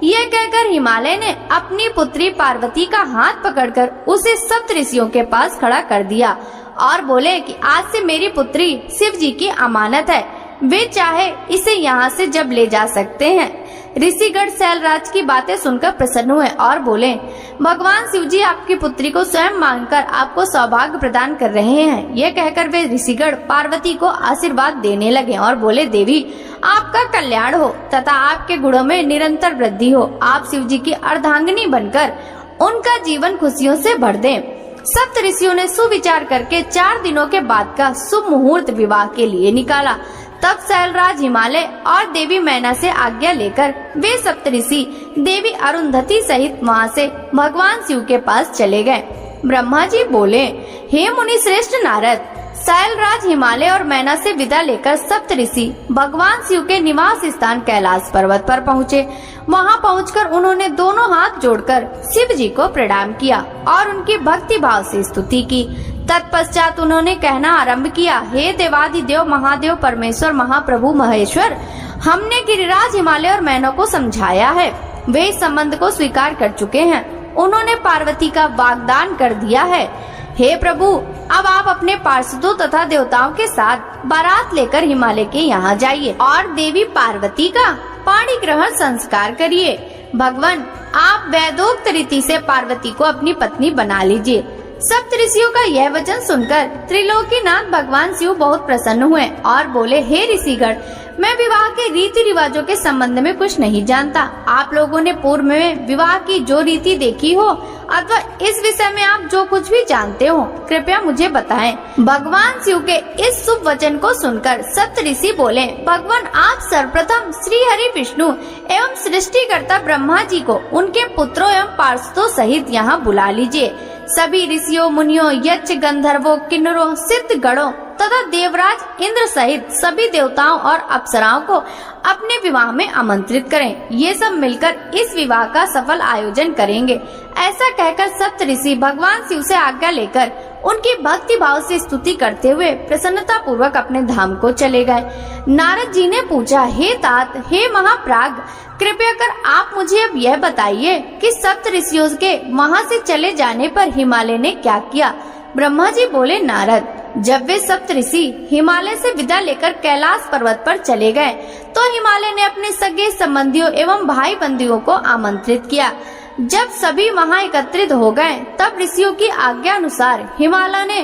यह कहकर हिमालय ने अपनी पुत्री पार्वती का हाथ पकड़कर उसे सप्त ऋषियों के पास खड़ा कर दिया और बोले कि आज से मेरी पुत्री शिव जी की अमानत है। वे चाहे इसे यहाँ से जब ले जा सकते हैं। ऋषिगण शैलराज की बातें सुनकर प्रसन्न हुए और बोले, भगवान शिव जी आपकी पुत्री को स्वयं मांगकर आपको सौभाग्य प्रदान कर रहे हैं। यह कहकर वे ऋषिगण पार्वती को आशीर्वाद देने लगे और बोले, देवी आपका कल्याण हो तथा आपके गुणों में निरंतर वृद्धि हो। आप शिव जी की अर्धांगिनी बनकर उनका जीवन खुशियों से भर दें। सप्त ऋषियों ने सुविचार करके 4 दिनों के बाद का शुभ मुहूर्त विवाह के लिए निकाला। तब शैलराज हिमालय और देवी मैना से आज्ञा लेकर वे सप्तऋषि देवी अरुंधति सहित वहाँ से भगवान शिव के पास चले गए। ब्रह्मा जी बोले, हे मुनि श्रेष्ठ नारद, शैलराज हिमालय और मैना से विदा लेकर सप्तऋषि भगवान शिव के निवास स्थान कैलाश पर्वत पर पहुँचे। वहाँ पहुँचकर उन्होंने दोनों हाथ जोड़कर शिव जी को प्रणाम किया और उनकी भक्ति भाव से स्तुति की। तत्पश्चात उन्होंने कहना आरंभ किया, हे देवाधिदेव महादेव परमेश्वर महाप्रभु महेश्वर, हमने गिरिराज हिमालय और मैना को समझाया है। वे इस संबंध को स्वीकार कर चुके हैं। उन्होंने पार्वती का वाग्दान कर दिया है। हे प्रभु, अब आप अपने पार्षदों तथा देवताओं के साथ बारात लेकर हिमालय के यहाँ जाइए और देवी पार्वती का पाणी ग्रहण संस्कार करिए। भगवान, आप वैदोक्त रीति से पार्वती को अपनी पत्नी बना लीजिए। सप्तऋषियों का यह वचन सुनकर त्रिलोकीनाथ भगवान शिव बहुत प्रसन्न हुए और बोले, हे ऋषिगण, मैं विवाह के रीति रिवाजों के संबंध में कुछ नहीं जानता। आप लोगों ने पूर्व में विवाह की जो रीति देखी हो अथवा इस विषय में आप जो कुछ भी जानते हो, कृपया मुझे बताएं। भगवान शिव के इस शुभ वचन को सुनकर सप्तऋषि बोले, भगवान, आप सर्वप्रथम श्री हरि विष्णु एवं सृष्टिकर्ता ब्रह्मा जी को उनके पुत्रों एवं पार्षदों सहित यहाँ बुला लीजिए। सभी ऋषियों, मुनियों, यक्ष, गंधर्वों, किन्नरों, सिद्ध गणों तथा देवराज इंद्र सहित सभी देवताओं और अप्सराओं को अपने विवाह में आमंत्रित करें। ये सब मिलकर इस विवाह का सफल आयोजन करेंगे। ऐसा कहकर सप्त ऋषि भगवान शिव से आज्ञा लेकर उनकी भक्ति भाव से स्तुति करते हुए प्रसन्नता पूर्वक अपने धाम को चले गए। नारद जी ने पूछा, हे तात, हे महाप्राग, कृपया कर आप मुझे अब यह बताइए कि सप्त ऋषियों के वहाँ से चले जाने पर हिमालय ने क्या किया। ब्रह्मा जी बोले, नारद, जब वे सप्त ऋषि हिमालय से विदा लेकर कैलाश पर्वत पर चले गए तो हिमालय ने अपने सगे संबंधियों एवं भाई बंधुओं को आमंत्रित किया। जब सभी वहां एकत्रित हो गए तब ऋषियों की आज्ञा अनुसार हिमालय ने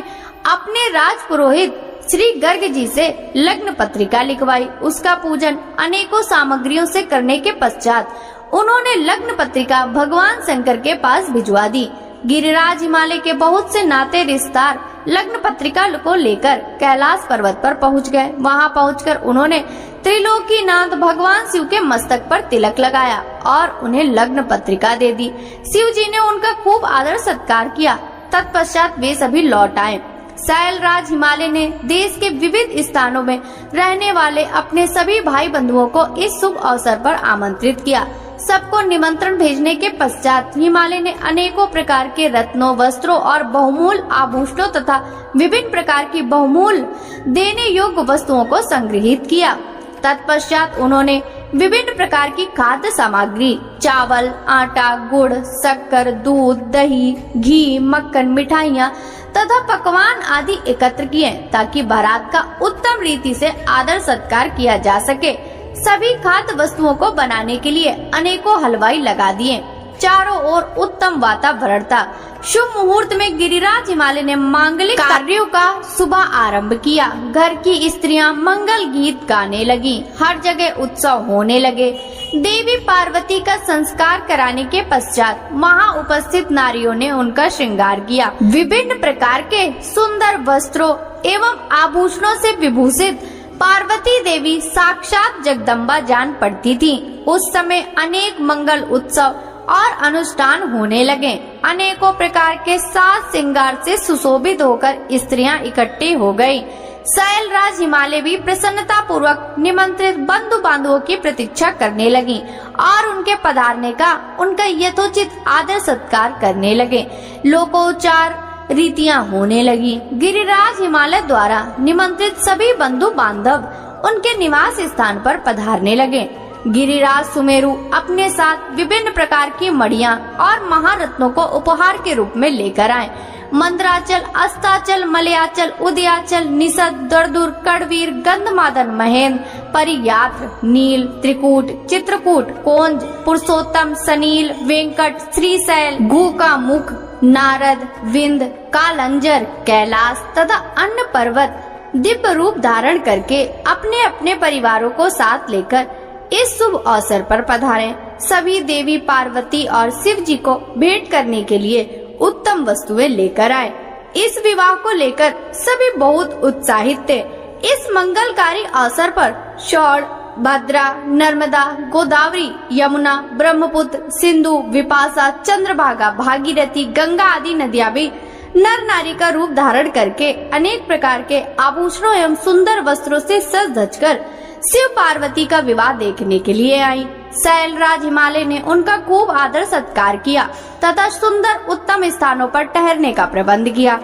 अपने राज पुरोहित श्री गर्ग जी से लग्न पत्रिका लिखवाई। उसका पूजन अनेकों सामग्रियों से करने के पश्चात उन्होंने लग्न पत्रिका भगवान शंकर के पास भिजवा दी। गिरिराज हिमालय के बहुत से नाते रिश्तेदार लग्न पत्रिका को लेकर कैलाश पर्वत पर पहुंच गए। वहां पहुंचकर उन्होंने त्रिलोकीनाथ भगवान शिव के मस्तक पर तिलक लगाया और उन्हें लग्न पत्रिका दे दी। शिव जी ने उनका खूब आदर सत्कार किया। तत्पश्चात वे सभी लौट आए। शैलराज हिमालय ने देश के विविध स्थानों में रहने वाले अपने सभी भाई बंधुओं को इस शुभ अवसर पर आमंत्रित किया। सबको निमंत्रण भेजने के पश्चात हिमालय ने अनेकों प्रकार के रत्नों, वस्त्रों और बहुमूल्य आभूषणों तथा विभिन्न प्रकार की बहुमूल्य देने योग्य वस्तुओं को संग्रहित किया। तत्पश्चात उन्होंने विभिन्न प्रकार की खाद्य सामग्री, चावल, आटा, गुड़, शक्कर, दूध, दही, घी, मक्खन, मिठाइयाँ तथा पकवान आदि एकत्र किए ताकि बारात का उत्तम रीति से आदर सत्कार किया जा सके। सभी खाद्य वस्तुओं को बनाने के लिए अनेकों हलवाई लगा दिए। चारों ओर उत्तम वातावरण था। शुभ मुहूर्त में गिरिराज हिमालय ने मांगलिक कार्यों का सुबह आरंभ किया। घर की स्त्रियां मंगल गीत गाने लगी। हर जगह उत्सव होने लगे। देवी पार्वती का संस्कार कराने के पश्चात वहां उपस्थित नारियों ने उनका श्रृंगार किया। विभिन्न प्रकार के सुंदर वस्त्रों एवं आभूषणों से विभूषित पार्वती देवी साक्षात जगदम्बा जान पड़ती थी। उस समय अनेक मंगल उत्सव और अनुष्ठान होने लगे। अनेकों प्रकार के साज श्रृंगार से सुशोभित होकर स्त्रियां इकट्ठी हो गयी। शैलराज हिमालय भी प्रसन्नता पूर्वक निमंत्रित बंधु बांधवों की प्रतीक्षा करने लगी और उनके पधारने का उनका यथोचित आदर सत्कार करने लगे। लोकोपचार रीतियां होने लगी। गिरिराज हिमालय द्वारा निमंत्रित सभी बंधु बांधव उनके निवास स्थान पर पधारने लगे। गिरिराज सुमेरु अपने साथ विभिन्न प्रकार की मड़ियां और महारत्नों को उपहार के रूप में लेकर आए। मंदराचल, अस्ताचल, मलयाचल, उदयाचल, निषद, दर्दुर, कड़वीर, गंधमादन, महेंद्र, परियात्र, नील, त्रिकूट, चित्रकूट, कोंज, पुरुषोत्तम, सनील, वेंकट, श्रीशैल, घूका मुख, नारद, विंद, कालंजर, कैलाश तथा अन्य पर्वत दिव्य रूप धारण करके अपने अपने परिवारों को साथ लेकर इस शुभ अवसर पर पधारे। सभी देवी पार्वती और शिव जी को भेंट करने के लिए उत्तम वस्तुएं लेकर आए। इस विवाह को लेकर सभी बहुत उत्साहित थे। इस मंगलकारी अवसर पर शौड़, भद्रा, नर्मदा, गोदावरी, यमुना, ब्रह्मपुत्र, सिंधु, विपाशा, चंद्रभागा, भागीरथी, गंगा आदि नदियां भी नर नारी का रूप धारण करके अनेक प्रकार के आभूषणों एवं सुंदर वस्त्रों से सज धज कर शिव पार्वती का विवाह देखने के लिए आई। शैलराज हिमालय ने उनका खूब आदर सत्कार किया तथा सुंदर उत्तम स्थानों पर ठहरने का प्रबंध किया।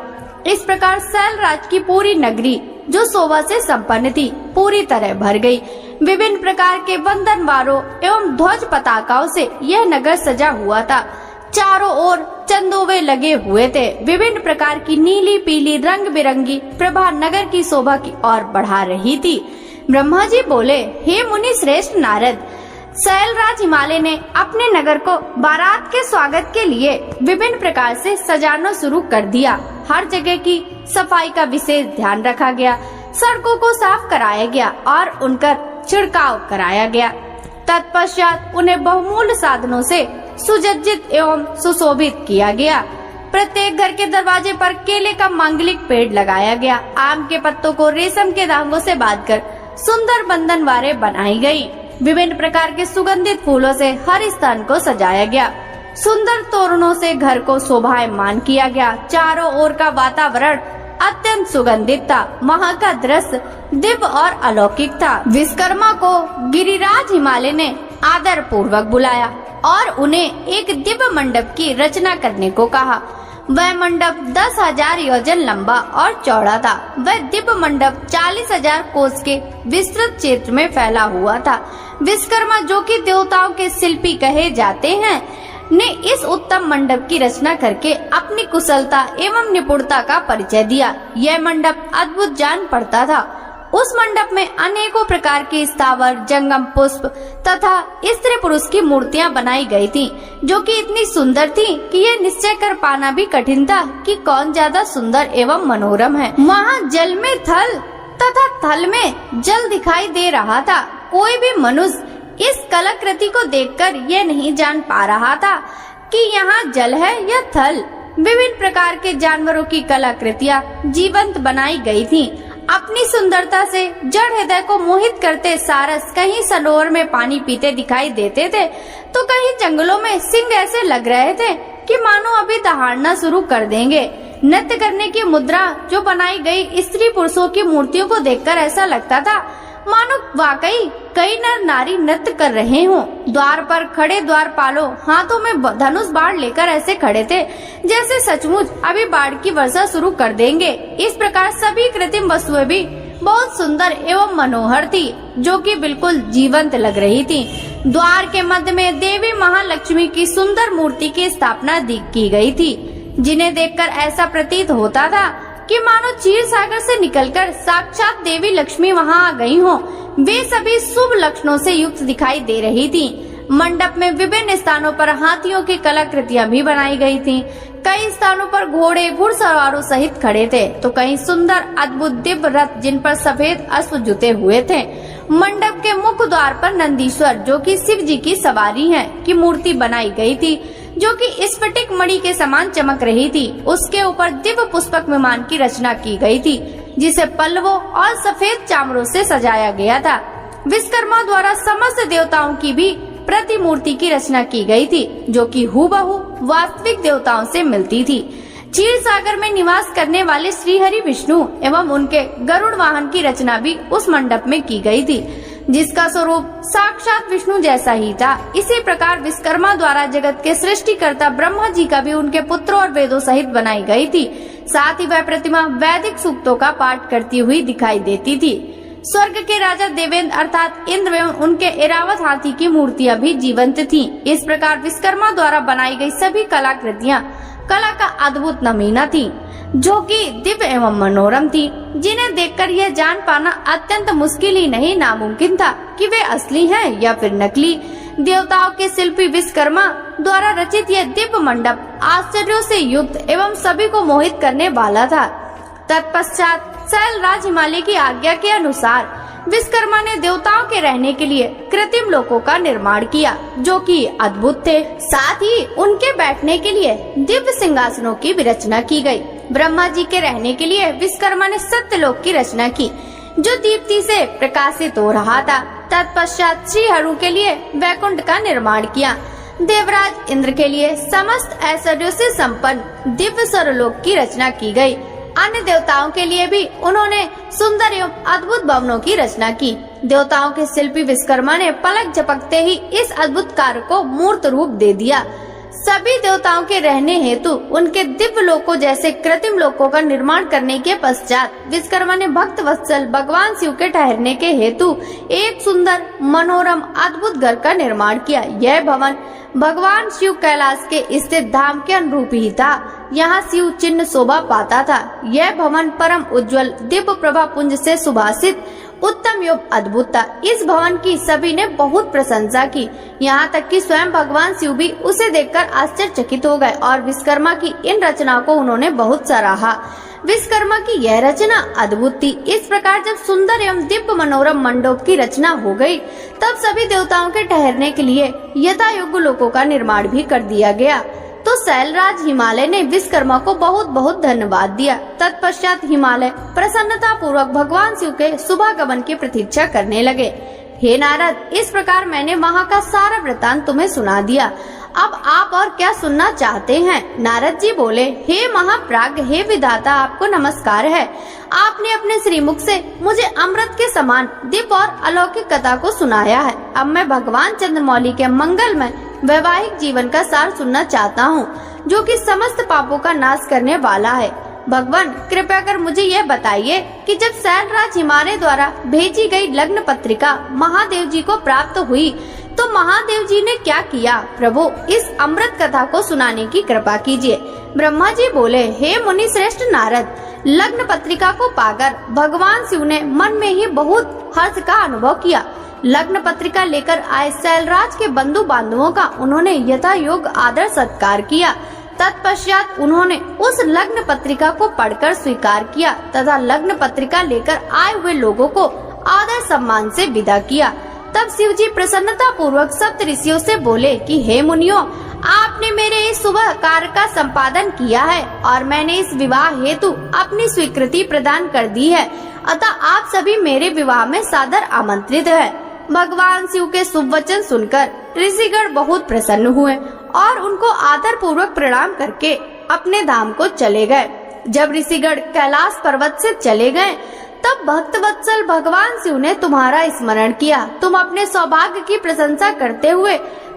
इस प्रकार शैलराज की पूरी नगरी जो शोभा से संपन्न थी पूरी तरह भर गई। विभिन्न प्रकार के बंधनवारों एवं ध्वज पताकाओं से यह नगर सजा हुआ था। चारों ओर चंदोवे लगे हुए थे। विभिन्न प्रकार की नीली पीली रंग बिरंगी प्रभा नगर की शोभा की ओर बढ़ा रही थी। ब्रह्मा जी बोले, हे मुनि श्रेष्ठ नारद, शैलराज हिमालय ने अपने नगर को बारात के स्वागत के लिए विभिन्न प्रकार से सजाना शुरू कर दिया। हर जगह की सफाई का विशेष ध्यान रखा गया। सड़कों को साफ कराया गया और उन पर छिड़काव कराया गया। तत्पश्चात उन्हें बहुमूल्य साधनों से सुसज्जित एवं सुशोभित किया गया। प्रत्येक घर के दरवाजे पर केले का मांगलिक पेड़ लगाया गया। आम के पत्तों को रेशम के धागों से बांधकर सुंदर बंधनवारें बनाई गयी। विभिन्न प्रकार के सुगंधित फूलों से हर स्थान को सजाया गया। सुंदर तोरणों से घर को शोभायमान किया गया। चारों ओर का वातावरण अत्यंत सुगंधित था। वहाँ का दृश्य दिव्य और अलौकिक था। विश्वकर्मा को गिरिराज हिमालय ने आदर पूर्वक बुलाया और उन्हें एक दिव्य मंडप की रचना करने को कहा। वह मंडप 10,000 योजन लंबा और चौड़ा था। वह दिव्य मंडप 40,000 कोस के विस्तृत क्षेत्र में फैला हुआ था। विश्वकर्मा, जो कि देवताओं के शिल्पी कहे जाते हैं, ने इस उत्तम मंडप की रचना करके अपनी कुशलता एवं निपुणता का परिचय दिया। यह मंडप अद्भुत जान पड़ता था। उस मंडप में अनेकों प्रकार के स्थावर, जंगम पुष्प तथा स्त्री पुरुष की मूर्तियां बनाई गई थीं, जो कि इतनी सुंदर थीं कि यह निश्चय कर पाना भी कठिन था कि कौन ज्यादा सुंदर एवं मनोरम है। वहाँ जल में थल तथा थल में जल दिखाई दे रहा था। कोई भी मनुष्य इस कलाकृति को देखकर यह नहीं जान पा रहा था कि यहाँ जल है या थल। विभिन्न प्रकार के जानवरों की कलाकृतियाँ जीवंत बनाई गई थीं। अपनी सुंदरता से जड़ हृदय को मोहित करते सारस कहीं सरोवर में पानी पीते दिखाई देते थे, तो कहीं जंगलों में सिंह ऐसे लग रहे थे कि मानो अभी दहाड़ना शुरू कर देंगे। नृत्य करने की मुद्रा जो बनाई गई स्त्री पुरुषों की मूर्तियों को देखकर ऐसा लगता था मानो वाकई कई नर नारी नृत्य कर रहे हों। द्वार पर खड़े द्वारपालों हाथों में धनुष बाण लेकर ऐसे खड़े थे जैसे सचमुच अभी बाढ़ की वर्षा शुरू कर देंगे। इस प्रकार सभी कृत्रिम वस्तुएं भी बहुत सुंदर एवं मनोहर थी, जो कि बिल्कुल जीवंत लग रही थी। द्वार के मध्य में देवी महालक्ष्मी की सुंदर मूर्ति की स्थापना की गई थी, जिन्हें देखकर ऐसा प्रतीत होता था कि मानो क्षीर सागर से निकलकर साक्षात देवी लक्ष्मी वहां आ गई हो। वे सभी शुभ लक्षणों से युक्त दिखाई दे रही थीं। मंडप में विभिन्न स्थानों पर हाथियों की कलाकृतियां भी बनाई गई थीं। कई स्थानों पर घोड़े घुड़सवारों सहित खड़े थे, तो कई सुंदर अद्भुत दिव्य रथ जिन पर सफेद अश्व जुते हुए थे। मंडप के मुख्य द्वार पर नंदीश्वर, जो कि शिव जी की सवारी है, की मूर्ति बनाई गई थी, जो कि स्फटिक मणि के समान चमक रही थी। उसके ऊपर दिव्य पुष्पक विमान की रचना की गई थी, जिसे पल्लवों और सफेद चामरों से सजाया गया था। विश्वकर्मा द्वारा समस्त देवताओं की भी प्रतिमूर्ति की रचना की गई थी, जो कि हूबहू वास्तविक देवताओं से मिलती थी। क्षीर सागर में निवास करने वाले श्री हरि विष्णु एवं उनके गरुड़ वाहन की रचना भी उस मंडप में की गई थी, जिसका स्वरूप साक्षात विष्णु जैसा ही था। इसी प्रकार विश्वकर्मा द्वारा जगत के सृष्टिकर्ता ब्रह्मा जी का भी उनके पुत्रों और वेदों सहित बनाई गई थी। साथ ही वह प्रतिमा वैदिक सूक्तों का पाठ करती हुई दिखाई देती थी। स्वर्ग के राजा देवेंद्र अर्थात इंद्र एवं उनके ऐरावत हाथी की मूर्तियां भी जीवंत थीं। इस प्रकार विश्वकर्मा द्वारा बनाई गई सभी कलाकृतियां कला का अद्भुत नमूना थी, जो कि दिव्य एवं मनोरम थी, जिन्हें देखकर यह जान पाना अत्यंत मुश्किल ही नहीं नामुमकिन था कि वे असली हैं या फिर नकली। देवताओं के शिल्पी विश्वकर्मा द्वारा रचित यह दिव्य मंडप आश्चर्यों से युक्त एवं सभी को मोहित करने वाला था। तत्पश्चात शैलराज हिमालय की आज्ञा के अनुसार विश्वकर्मा ने देवताओं के रहने के लिए कृत्रिम लोकों का निर्माण किया, जो कि अद्भुत थे। साथ ही उनके बैठने के लिए दिव्य सिंहासनों की भी रचना की गई। ब्रह्मा जी के रहने के लिए विश्वकर्मा ने सत्यलोक की रचना की, जो दीप्ति से प्रकाशित हो रहा था। तत्पश्चात श्री हरु के लिए वैकुंठ का निर्माण किया। देवराज इंद्र के लिए समस्त ऐश्वर्यों से संपन्न दिव्य स्वर्गलोक की रचना की गई। अन्य देवताओं के लिए भी उन्होंने सुंदर एवं अद्भुत भवनों की रचना की। देवताओं के शिल्पी विश्वकर्मा ने पलक झपकते ही इस अद्भुत कार्य को मूर्त रूप दे दिया। सभी देवताओं के रहने हेतु उनके दिव्य लोकों जैसे कृत्रिम लोकों का निर्माण करने के पश्चात विश्वकर्मा ने भक्त वत्सल भगवान शिव के ठहरने के हेतु एक सुंदर मनोरम अद्भुत घर का निर्माण किया। यह भवन भगवान शिव कैलाश के स्थित धाम के अनुरूप ही था। यहाँ शिव चिन्ह शोभा पाता था। यह भवन परम उज्जवल दिव्य प्रभा पुंज से सुभाषित उत्तम एवं अद्भुत था। इस भवन की सभी ने बहुत प्रशंसा की, यहाँ तक कि स्वयं भगवान शिव भी उसे देखकर आश्चर्यचकित हो गए और विश्वकर्मा की इन रचनाओं को उन्होंने बहुत सराहा। विश्वकर्मा की यह रचना अद्भुत थी। इस प्रकार जब सुंदर एवं दिव्य मनोरम मंडप की रचना हो गई, तब सभी देवताओं के ठहरने के लिए यथा योग्य लोकों का निर्माण भी कर दिया गया। तो शैलराज हिमालय ने विश्वकर्मा को बहुत बहुत धन्यवाद दिया। तत्पश्चात हिमालय प्रसन्नता पूर्वक भगवान शिव के शुभागमन की प्रतीक्षा करने लगे। हे नारद, इस प्रकार मैंने वहाँ का सारा वृतांत तुम्हें सुना दिया। अब आप और क्या सुनना चाहते हैं? नारद जी बोले, हे महाप्राज्ञ, हे विधाता, आपको नमस्कार है। आपने अपने श्रीमुख से मुझे अमृत के समान दिव्य और अलौकिक कथा को सुनाया है। अब मैं भगवान चंद्रमौली के मंगलमय वैवाहिक जीवन का सार सुनना चाहता हूँ, जो कि समस्त पापों का नाश करने वाला है। भगवान, कृपया कर मुझे यह बताइए कि जब शैलराज हिमालय द्वारा भेजी गई लग्न पत्रिका महादेव जी को प्राप्त हुई तो महादेव जी ने क्या किया? प्रभु, इस अमृत कथा को सुनाने की कृपा कीजिए। ब्रह्मा जी बोले, हे मुनि श्रेष्ठ नारद, लग्न पत्रिका को पाकर भगवान शिव ने मन में ही बहुत हर्ष का अनुभव किया। लग्न पत्रिका लेकर आए शैलराज के बंधु बांधवों का उन्होंने यथा योग आदर सत्कार किया। तत्पश्चात उन्होंने उस लग्न पत्रिका को पढ़कर स्वीकार किया तथा लग्न पत्रिका लेकर आए हुए लोगों को आदर सम्मान से विदा किया। तब शिव जी प्रसन्नता पूर्वक सप्त ऋषियों से बोले कि हे मुनियों, आपने मेरे इस शुभ कार्य का संपादन किया है और मैंने इस विवाह हेतु अपनी स्वीकृति प्रदान कर दी है, अतः आप सभी मेरे विवाह में सादर आमंत्रित है। भगवान शिव के शुभ वचन सुनकर ऋषिगण बहुत प्रसन्न हुए और उनको आदर पूर्वक प्रणाम करके अपने धाम को चले गए। जब ऋषिगण कैलाश पर्वत से चले गए तब भक्त वत्सल भगवान शिव ने तुम्हारा स्मरण किया। तुम अपने सौभाग्य की प्रशंसा करते हुए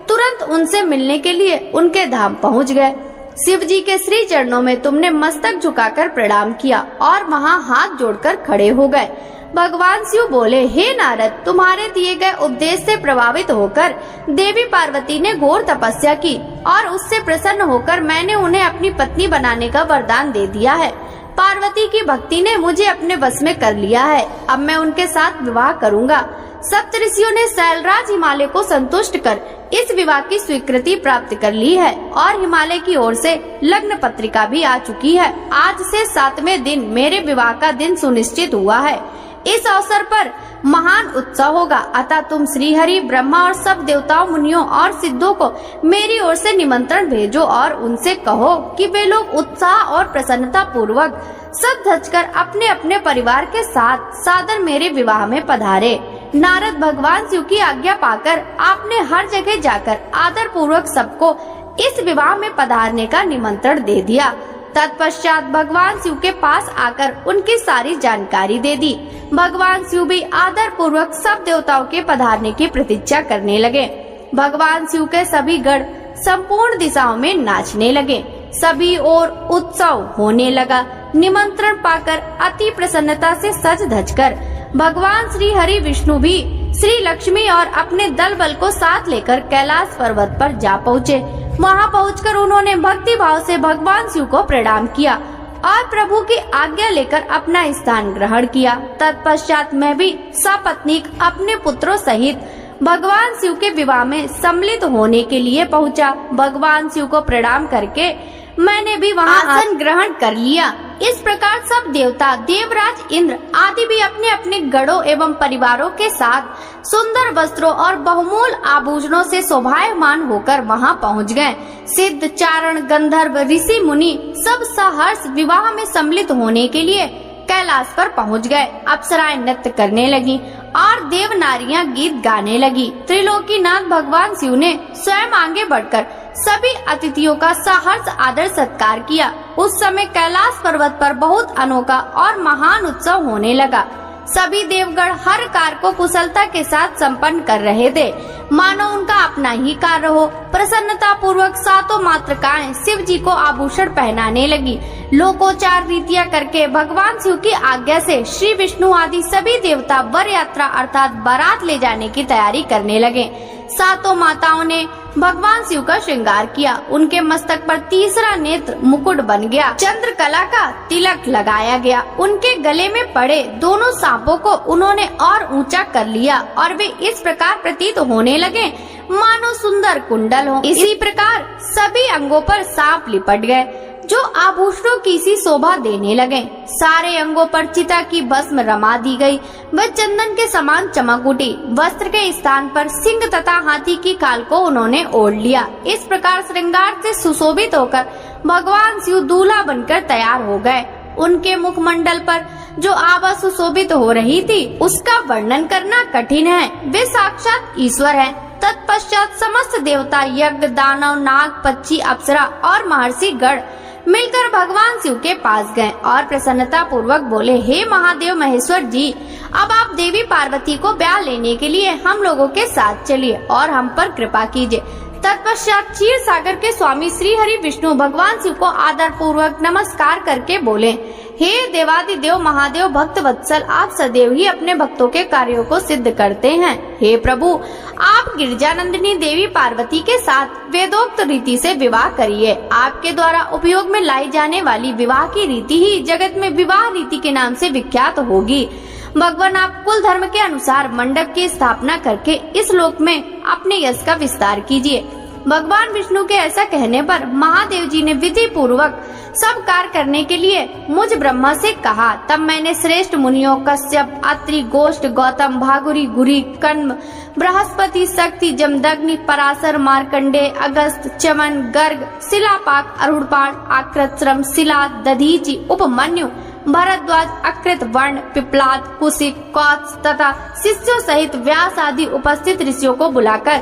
तुरंत उनसे मिलने के लिए उनके धाम पहुंच गए। शिव जी के श्री चरणों में तुमने मस्तक झुकाकर प्रणाम किया और वहां हाथ जोड़कर खड़े हो गए। भगवान शिव बोले, हे नारद, तुम्हारे दिए गए उपदेश से प्रभावित होकर देवी पार्वती ने घोर तपस्या की और उससे प्रसन्न होकर मैंने उन्हें अपनी पत्नी बनाने का वरदान दे दिया है। पार्वती की भक्ति ने मुझे अपने वश में कर लिया है। अब मैं उनके साथ विवाह करूंगा। सप्तऋषियों ने शैलराज हिमालय को संतुष्ट कर इस विवाह की स्वीकृति प्राप्त कर ली है और हिमालय की ओर से लग्न पत्रिका भी आ चुकी है। आज से 7वें दिन मेरे विवाह का दिन सुनिश्चित हुआ है। इस अवसर पर महान उत्सव होगा, अतः तुम श्री हरि, ब्रह्मा और सब देवताओं, मुनियों और सिद्धों को मेरी ओर से निमंत्रण भेजो और उनसे कहो कि वे लोग उत्साह और प्रसन्नता पूर्वक सज धज कर अपने अपने परिवार के साथ सादर मेरे विवाह में पधारे। नारद, भगवान शिव की आज्ञा पाकर आपने हर जगह जाकर आदर पूर्वक सबको इस विवाह में पधारने का निमंत्रण दे दिया। तत्पश्चात भगवान शिव के पास आकर उनकी सारी जानकारी दे दी। भगवान शिव भी आदर पूर्वक सब देवताओं के पधारने की प्रतीक्षा करने लगे। भगवान शिव के सभी गण संपूर्ण दिशाओं में नाचने लगे। सभी ओर उत्सव होने लगा। निमंत्रण पाकर अति प्रसन्नता से सज धज कर भगवान श्री हरि विष्णु भी श्री लक्ष्मी और अपने दल बल को साथ लेकर कैलाश पर्वत पर जा पहुँचे। वहां पहुंचकर उन्होंने भक्ति भाव से भगवान शिव को प्रणाम किया और प्रभु की आज्ञा लेकर अपना स्थान ग्रहण किया। तत्पश्चात मैं भी सपत्नीक अपने पुत्रों सहित भगवान शिव के विवाह में सम्मिलित होने के लिए पहुंचा। भगवान शिव को प्रणाम करके मैंने भी वहां आसन ग्रहण कर लिया। इस प्रकार सब देवता, देवराज इंद्र आदि भी अपने अपने गणों एवं परिवारों के साथ सुंदर वस्त्रों और बहुमूल्य आभूषणों से शोभायमान होकर वहां पहुंच गए। सिद्ध, चारण, गंधर्व, ऋषि, मुनि सब सहर्ष विवाह में सम्मिलित होने के लिए कैलाश पर पहुंच गए। अप्सराएं नृत्य करने लगी और देव नारियां गीत गाने लगी। त्रिलोकीनाथ भगवान शिव ने स्वयं आगे बढ़कर सभी अतिथियों का सहर्ष आदर सत्कार किया। उस समय कैलाश पर्वत पर बहुत अनोखा और महान उत्सव होने लगा। सभी देवगण हर कार्य को कुशलता के साथ संपन्न कर रहे थे, मानो उनका अपना ही कार्य हो। प्रसन्नता पूर्वक सातों मातृकाएं शिव जी को आभूषण पहनाने लगी। लोकोचार रीतियां करके भगवान शिव की आज्ञा से श्री विष्णु आदि सभी देवता वर यात्रा अर्थात बारात ले जाने की तैयारी करने लगे। सातों माताओं ने भगवान शिव का श्रृंगार किया। उनके मस्तक पर तीसरा नेत्र मुकुट बन गया। चंद्रकला का तिलक लगाया गया। उनके गले में पड़े दोनों सांपों को उन्होंने और ऊंचा कर लिया और वे इस प्रकार प्रतीत होने लगे मानो सुंदर कुंडल हो। इसी प्रकार सभी अंगों पर सांप लिपट गए जो आभूषणों की सी शोभा देने लगे। सारे अंगों पर चिता की भस्म रमा दी गई। वह चंदन के समान चमक उठी। वस्त्र के स्थान पर सिंह तथा हाथी की खाल को उन्होंने ओढ़ लिया। इस प्रकार श्रृंगार से सुशोभित होकर भगवान शिव दूल्हा बनकर तैयार हो गए। उनके मुखमंडल पर जो आभा सुशोभित हो रही थी उसका वर्णन करना कठिन है। वे साक्षात ईश्वर हैं। तत्पश्चात समस्त देवता, यज्ञ, दानव, नाग, पक्षी, अप्सरा और महर्षि गण मिलकर भगवान शिव के पास गए और प्रसन्नता पूर्वक बोले, हे महादेव महेश्वर जी, अब आप देवी पार्वती को ब्याह लेने के लिए हम लोगों के साथ चलिए और हम पर कृपा कीजिए। तत्पश्चात क्षीर सागर के स्वामी श्री हरि विष्णु भगवान शिव को आदर पूर्वक नमस्कार करके बोले, हे देवादिदेव महादेव भक्त वत्सल, आप सदैव ही अपने भक्तों के कार्यों को सिद्ध करते हैं। हे प्रभु, आप गिरजानंदिनी देवी पार्वती के साथ वेदोक्त रीति से विवाह करिए। आपके द्वारा उपयोग में लाई जाने वाली विवाह की रीति ही जगत में विवाह रीति के नाम से विख्यात होगी। भगवान, आप कुल धर्म के अनुसार मंडप की स्थापना करके इस लोक में अपने यश का विस्तार कीजिए। भगवान विष्णु के ऐसा कहने पर महादेव जी ने विधि पूर्वक सब कार्य करने के लिए मुझ ब्रह्मा से कहा। तब मैंने श्रेष्ठ मुनियों कश्यप, अत्रि, गोष्ठ, गौतम, भागुरी, गुरी, कण्व, बृहस्पति, शक्ति, जमदग्नि, पराशर, मार्कंडे, अगस्त, चमन, गर्ग, शिलापाक, अरुणपाण, आकृतश्रम, शिला, दधीचि, उपमन्यु, भरद्वाज, अकृत, वर्ण, पिपलाद, कुशिक, कौत्स तथा शिष्यों सहित व्यास आदि उपस्थित ऋषियों को बुलाकर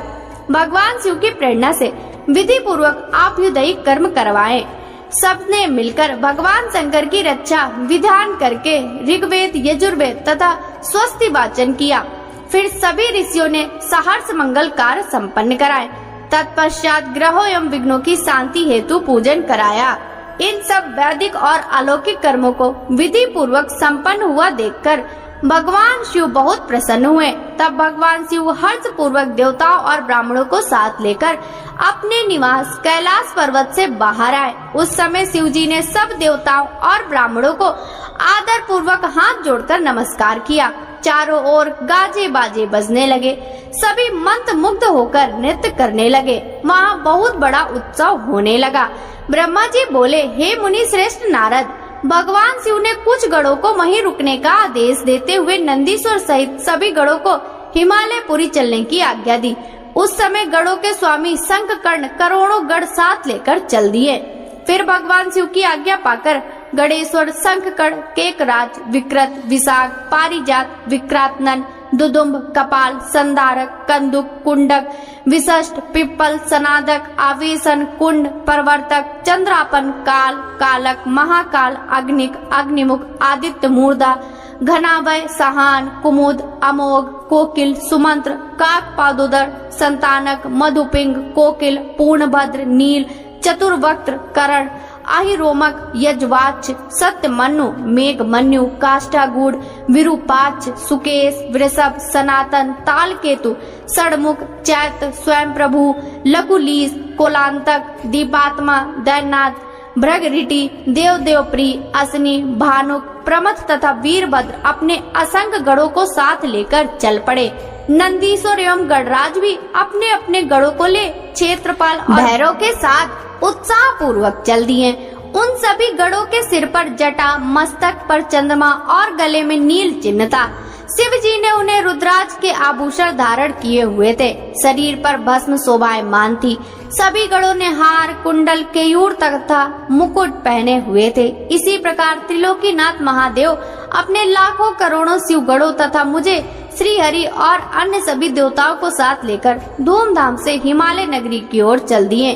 भगवान शिव की प्रेरणा से विधि पूर्वक आभ्युदयिक कर्म करवाए। सबने मिलकर भगवान शंकर की रक्षा विधान करके ऋग्वेद, यजुर्वेद तथा स्वस्ति वाचन किया। फिर सभी ऋषियों ने सहर्ष मंगल कार्य संपन्न कराए। तत्पश्चात ग्रहों एवं विघ्नों की शांति हेतु पूजन कराया। इन सब वैदिक और अलौकिक कर्मों को विधि पूर्वक संपन्न हुआ देखकर भगवान शिव बहुत प्रसन्न हुए। तब भगवान शिव हर्ष पूर्वक देवताओं और ब्राह्मणों को साथ लेकर अपने निवास कैलाश पर्वत से बाहर आए। उस समय शिव जी ने सब देवताओं और ब्राह्मणों को आदर पूर्वक हाथ जोड़कर नमस्कार किया। चारों ओर गाजे बाजे बजने लगे। सभी मंत्र मुग्ध होकर नृत्य करने लगे। वहाँ बहुत बड़ा उत्सव होने लगा। ब्रह्मा जी बोले, हे मुनि श्रेष्ठ नारद, भगवान शिव ने कुछ गणों को वहीं रुकने का आदेश देते हुए नंदीश्वर सहित सभी गणों को हिमालयपुरी चलने की आज्ञा दी। उस समय गणों के स्वामी शंखकर्ण करोड़ों गण साथ लेकर चल दिए। फिर भगवान शिव की आज्ञा पाकर गणेश्वर, शंखकर्ण, केकराज, विकृत, विशाख, पारिजात, विक्रातनन, दुदुम्ब, कपाल, संधारक, कंदुक, कुंडक, विशिष्ट, पिप्पल, सनादक, आवेशन, कुंड, प्रवर्तक, चंद्रापन, काल, कालक, महाकाल, अग्निक, अग्निमुख, आदित्य मूर्धा, घनाभय, सहान, कुमुद, अमोघ, कोकिल, सुमंत्र, काक पादोदर, संतानक, मधुपिंग, कोकिल, पूर्णभद्र, नील, चतुर्वक्त्र, करण, अहिरोमक, यजवाच, सत्यमनु, मेघमन्यु, काष्ठागूढ़, विरूपाक्ष, सुकेश, वृषभ, सनातन, तालकेतु, षडमुख, चैत्र, स्वयं प्रभु, लकुलीस, कोलांतक, दीपात्मा, दैनाथ, भृगरिटी, देवदेवप्री, असनी, भानुक, प्रमथ तथा वीरभद्र अपने असंख्य गणों को साथ लेकर चल पड़े। नंदीश्वर एवं गणराज भी अपने अपने गणों को ले क्षेत्रपाल और भैरव के साथ उत्साह पूर्वक चल दिए। उन सभी गणों के सिर पर जटा, मस्तक पर चंद्रमा और गले में नील चिन्ह था। शिव जी ने उन्हें रुद्राक्ष के आभूषण धारण किए हुए थे। शरीर पर भस्म शोभायमान थी। सभी गणों ने हार, कुंडल, केयूर तथा मुकुट पहने हुए थे। इसी प्रकार त्रिलोकीनाथ महादेव अपने लाखों करोड़ों शिव गणों तथा मुझे श्री हरि और अन्य सभी देवताओं को साथ लेकर धूमधाम से हिमालय नगरी की ओर चल दिए।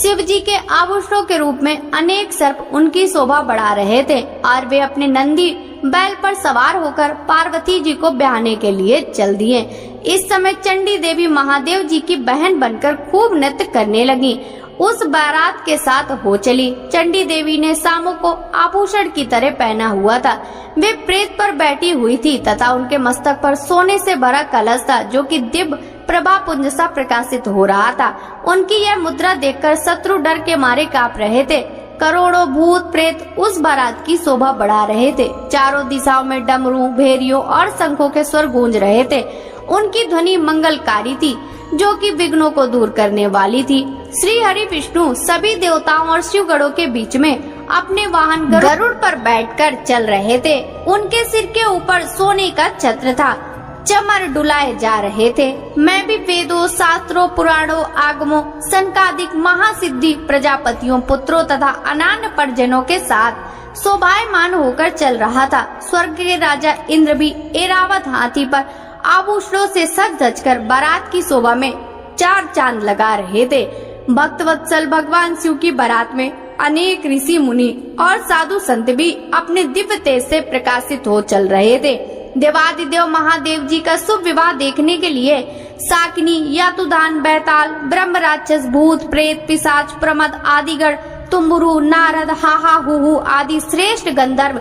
शिव जी के आभूषणों के रूप में अनेक सर्प उनकी शोभा बढ़ा रहे थे और वे अपने नंदी बैल पर सवार होकर पार्वती जी को ब्याहने के लिए चल दिए। इस समय चंडी देवी महादेव जी की बहन बनकर खूब नृत्य करने लगी। उस बारात के साथ हो चली। चंडी देवी ने शामों को आभूषण की तरह पहना हुआ था। वे प्रेत पर बैठी हुई थी तथा उनके मस्तक पर सोने से भरा कलश था जो कि दिव्य प्रभा पुंज सा प्रकाशित हो रहा था। उनकी यह मुद्रा देखकर शत्रु डर के मारे कांप रहे थे। करोड़ों भूत प्रेत उस बारात की शोभा बढ़ा रहे थे। चारों दिशाओं में डमरू, भेरियों और शंखों के स्वर गूंज रहे थे। उनकी ध्वनि मंगलकारी थी जो कि विघ्नों को दूर करने वाली थी। श्री हरि विष्णु सभी देवताओं और शिव गणों के बीच में अपने वाहन गरुड़ पर बैठकर चल रहे थे। उनके सिर के ऊपर सोने का छत्र था। चमर डुलाए जा रहे थे। मैं भी वेदों, शास्त्रों, पुराणों, आगमों, संकादिक महासिद्धि प्रजापतियों, पुत्रों तथा अनन्य परिजनों के साथ शोभायमान होकर चल रहा था। स्वर्ग के राजा इंद्र भी ऐरावत हाथी पर आभूषणों से सज धज कर बारात की शोभा में चार चांद लगा रहे थे। भक्त वत्सल भगवान शिव की बारात में अनेक ऋषि मुनि और साधु संत भी अपने दिव्य तेज से प्रकाशित हो चल रहे थे। देवादिदेव महादेव जी का शुभ विवाह देखने के लिए शाकिनी, यातुदान, बैताल, ब्रह्म, राक्षस, भूत, प्रेत, पिशाच, प्रमद, आदिगण, तुम्बुरु, नारद, हाहा, हुहु आदि श्रेष्ठ गंधर्व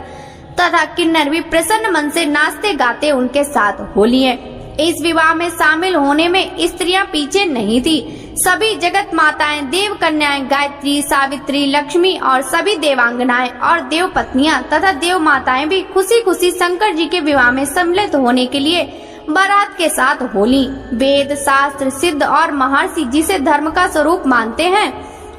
तथा किन्नर भी प्रसन्न मन से नाचते गाते उनके साथ हो लिए। इस विवाह में शामिल होने में स्त्रियां पीछे नहीं थी। सभी जगत माताएं, देव कन्याएं, गायत्री, सावित्री, लक्ष्मी और सभी देवांगनाएं और देव पत्नियां तथा देव माताएं भी खुशी खुशी शंकर जी के विवाह में सम्मिलित होने के लिए बारात के साथ होली। वेद, शास्त्र, सिद्ध और महर्षि जिसे धर्म का स्वरूप मानते हैं,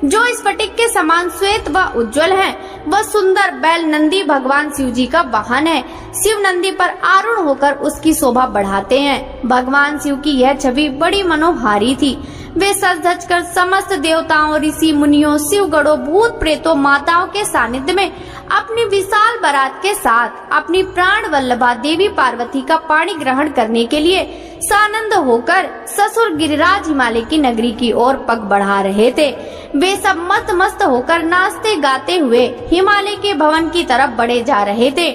जो स्फटिक के समान श्वेत व उज्जवल है, वह सुंदर बैल नंदी भगवान शिव जी का वाहन है। शिव नंदी पर आरूढ़ होकर उसकी शोभा बढ़ाते हैं। भगवान शिव की यह छवि बड़ी मनोहारी थी। वे सज धज कर समस्त देवताओं, ऋषि मुनियों, शिवगणों, भूत प्रेतों, माताओं के सानिध्य में अपनी विशाल बारात के साथ अपनी प्राण वल्लभा देवी पार्वती का पाणी ग्रहण करने के लिए सानंद होकर ससुर गिरिराज हिमालय की नगरी की ओर पग बढ़ा रहे थे। वे सब मस्त मस्त होकर नाचते गाते हुए हिमालय के भवन की तरफ बढ़े जा रहे थे।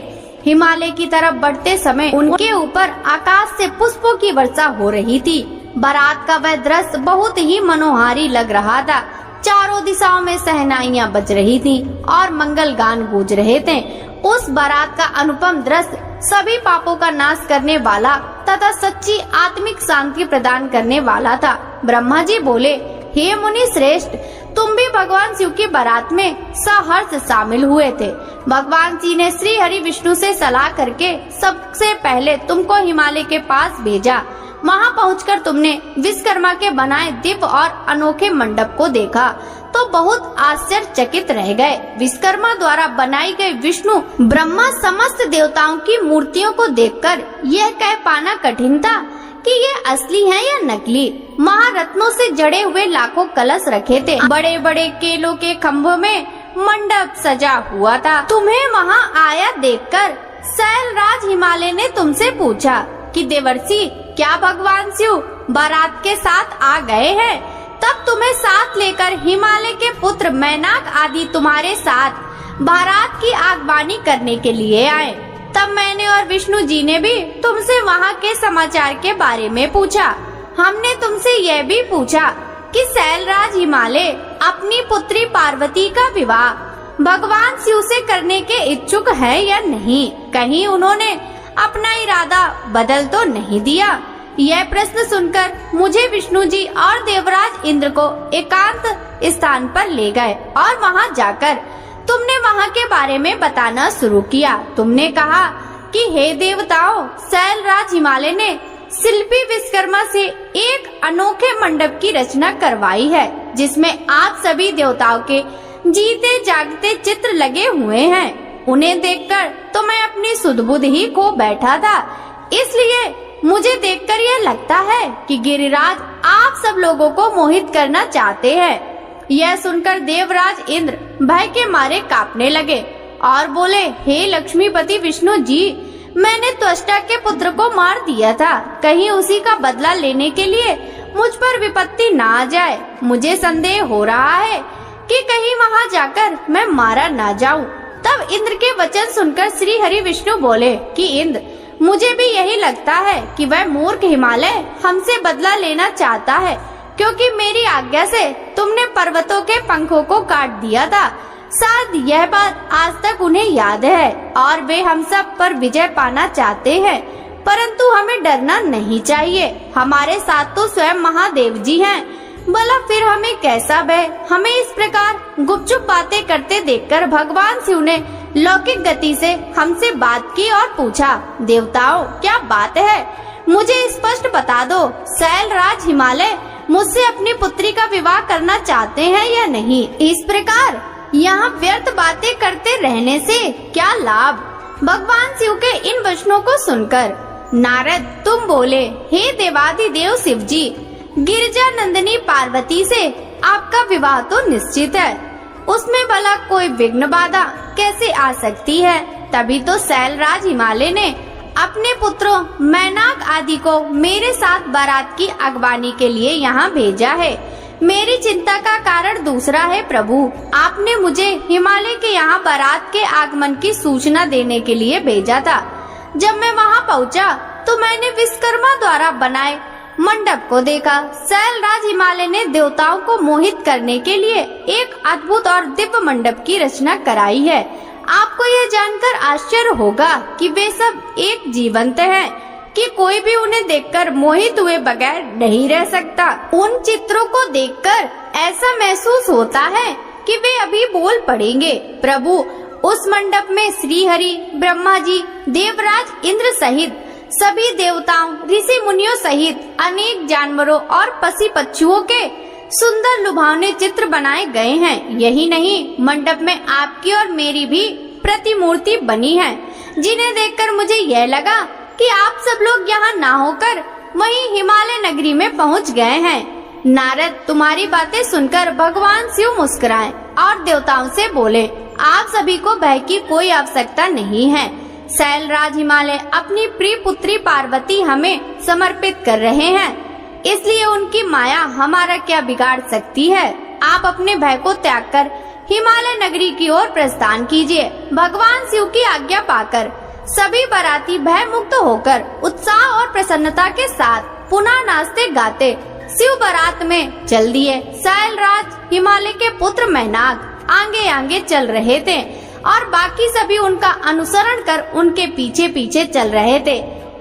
हिमालय की तरफ बढ़ते समय उनके ऊपर आकाश से पुष्पों की वर्षा हो रही थी। बारात का वह दृश्य बहुत ही मनोहारी लग रहा था। चारों दिशाओं में सहनाइयां बज रही थीं और मंगल गान गूंज रहे थे। उस बारात का अनुपम दृश्य सभी पापों का नाश करने वाला तथा सच्ची आत्मिक शांति प्रदान करने वाला था। ब्रह्मा जी बोले, हे मुनि श्रेष्ठ, तुम भी भगवान शिव की बारात में सहर्ष शामिल हुए थे। भगवान जी ने श्री हरि विष्णु से सलाह करके सबसे पहले तुमको हिमालय के पास भेजा। वहां पहुंचकर तुमने विश्वकर्मा के बनाए दिव्य और अनोखे मंडप को देखा तो बहुत आश्चर्यचकित रह गए। विश्वकर्मा द्वारा बनाई गई विष्णु ब्रह्मा समस्त देवताओं की मूर्तियों को देखकर यह कह पाना कठिन था कि ये असली हैं या नकली। महारत्नों से जड़े हुए लाखों कलश रखे थे। बड़े बड़े केलों के खम्भों में मंडप सजा हुआ था। तुम्हें वहाँ आया देखकर शैलराज हिमालय ने तुमसे पूछा कि देवर्षि, क्या भगवान शिव बारात के साथ आ गए हैं? तब तुम्हें साथ लेकर हिमालय के पुत्र मैनाक आदि तुम्हारे साथ बारात की आगवानी करने के लिए आए। तब मैंने और विष्णु जी ने भी तुमसे वहाँ के समाचार के बारे में पूछा। हमने तुमसे यह भी पूछा कि शैलराज हिमालय अपनी पुत्री पार्वती का विवाह भगवान शिव से करने के इच्छुक है या नहीं। कहीं उन्होंने अपना इरादा बदल तो नहीं दिया। यह प्रश्न सुनकर मुझे विष्णु जी और देवराज इंद्र को एकांत स्थान पर ले गए और वहां जाकर तुमने वहां के बारे में बताना शुरू किया। तुमने कहा कि हे देवताओं, शैलराज हिमालय ने शिल्पी विश्वकर्मा से एक अनोखे मंडप की रचना करवाई है, जिसमें आप सभी देवताओं के जीते जागते चित्र लगे हुए हैं। उन्हें देखकर तो मैं अपनी सुध-बुध ही खो बैठा था। इसलिए मुझे देखकर यह लगता है कि गिरिराज आप सब लोगों को मोहित करना चाहते हैं। यह सुनकर देवराज इंद्र भय के मारे कांपने लगे और बोले, हे लक्ष्मीपति विष्णु जी, मैंने त्वष्टा के पुत्र को मार दिया था। कहीं उसी का बदला लेने के लिए मुझ पर विपत्ति ना आ जाए। मुझे संदेह हो रहा है कि कहीं वहां जाकर मैं मारा ना जाऊं। तब इंद्र के वचन सुनकर श्री हरि विष्णु बोले कि इंद्र, मुझे भी यही लगता है कि वह मूर्ख हिमालय हमसे बदला लेना चाहता है, क्योंकि मेरी आज्ञा से तुमने पर्वतों के पंखों को काट दिया था। शायद यह बात आज तक उन्हें याद है और वे हम सब पर विजय पाना चाहते हैं, परंतु हमें डरना नहीं चाहिए। हमारे साथ तो स्वयं महादेव जी हैं। भला फिर हमें कैसा भय? हमें इस प्रकार गुपचुप बातें करते देखकर भगवान शिव ने लौकिक गति से हमसे बात की और पूछा, देवताओं, क्या बात है? मुझे स्पष्ट बता दो, शैलराज हिमालय मुझसे अपनी पुत्री का विवाह करना चाहते हैं या नहीं? इस प्रकार यहाँ व्यर्थ बातें करते रहने से क्या लाभ? भगवान शिव के इन वचनों को सुनकर नारद तुम बोले, हे देवाधिदेव शिव जी, गिरिजा नंदिनी पार्वती से आपका विवाह तो निश्चित है। उसमें भला कोई विघ्न बाधा कैसे आ सकती है? तभी तो शैलराज हिमालय ने अपने पुत्रों मैनाक आदि को मेरे साथ बारात की अगवानी के लिए यहाँ भेजा है। मेरी चिंता का कारण दूसरा है प्रभु। आपने मुझे हिमालय के यहाँ बारात के आगमन की सूचना देने के लिए भेजा था। जब मैं वहाँ पहुँचा तो मैंने विश्वकर्मा द्वारा बनाए मंडप को देखा। शैलराज हिमालय ने देवताओं को मोहित करने के लिए एक अद्भुत और दिव्य मंडप की रचना कराई है। आपको यह जानकर आश्चर्य होगा कि वे सब एक जीवंत हैं, कि कोई भी उन्हें देखकर मोहित हुए बगैर नहीं रह सकता। उन चित्रों को देखकर ऐसा महसूस होता है कि वे अभी बोल पड़ेंगे। प्रभु, उस मंडप में श्री हरि, ब्रह्मा जी, देवराज इंद्र सहित सभी देवताओं, ऋषि मुनियों सहित अनेक जानवरों और पशु पक्षियों के सुंदर लुभावने चित्र बनाए गए हैं। यही नहीं, मंडप में आपकी और मेरी भी प्रतिमूर्ति बनी है, जिन्हें देखकर मुझे यह लगा कि आप सब लोग यहाँ ना होकर वहीं हिमालय नगरी में पहुँच गए हैं। नारद, तुम्हारी बातें सुनकर भगवान शिव मुस्कुराए और देवताओं से बोले, आप सभी को भय की कोई आवश्यकता नहीं है। शैलराज हिमालय अपनी प्रिय पुत्री पार्वती हमें समर्पित कर रहे हैं, इसलिए उनकी माया हमारा क्या बिगाड़ सकती है। आप अपने भय को त्याग कर हिमालय नगरी की ओर प्रस्थान कीजिए। भगवान शिव की आज्ञा पाकर सभी बाराती भय मुक्त होकर उत्साह और प्रसन्नता के साथ पुनः नाचते गाते शिव बारात में चल दिए। शैलराज हिमालय के पुत्र मैनाक आगे आगे चल रहे थे और बाकी सभी उनका अनुसरण कर उनके पीछे पीछे चल रहे थे।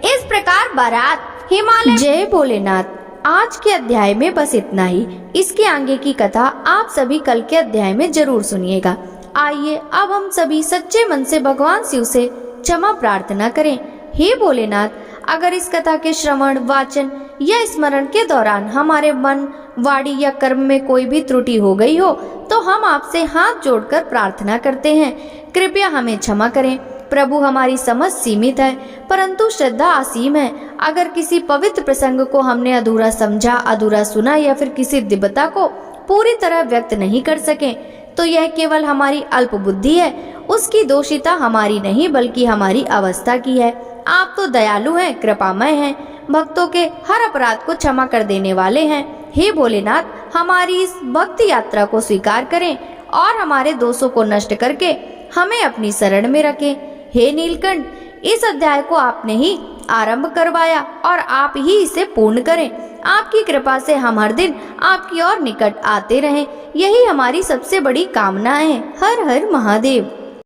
इस प्रकार बारात हिमालय। जय भोलेनाथ। आज के अध्याय में बस इतना ही। इसके आगे की कथा आप सभी कल के अध्याय में जरूर सुनिएगा। आइए अब हम सभी सच्चे मन से भगवान शिव से क्षमा प्रार्थना करें। हे भोलेनाथ, अगर इस कथा के श्रवण, वाचन या स्मरण के दौरान हमारे मन, वाणी या कर्म में कोई भी त्रुटि हो गई हो तो हम आपसे हाथ जोड़कर प्रार्थना करते हैं, कृपया हमें क्षमा करें। प्रभु, हमारी समझ सीमित है परंतु श्रद्धा असीम है। अगर किसी पवित्र प्रसंग को हमने अधूरा समझा, अधूरा सुना या फिर किसी दिव्यता को पूरी तरह व्यक्त नहीं कर सके तो यह केवल हमारी अल्प बुद्धि है। उसकी दोषिता हमारी नहीं बल्कि हमारी अवस्था की है। आप तो दयालु हैं, कृपामय हैं, भक्तों के हर अपराध को क्षमा कर देने वाले हैं। हे भोलेनाथ, हमारी इस भक्ति यात्रा को स्वीकार करें और हमारे दोषों को नष्ट करके हमें अपनी शरण में रखें। हे नीलकंठ, इस अध्याय को आपने ही आरंभ करवाया और आप ही इसे पूर्ण करें। आपकी कृपा से हम हर दिन आपकी ओर निकट आते रहें, यही हमारी सबसे बड़ी कामना है। हर हर महादेव।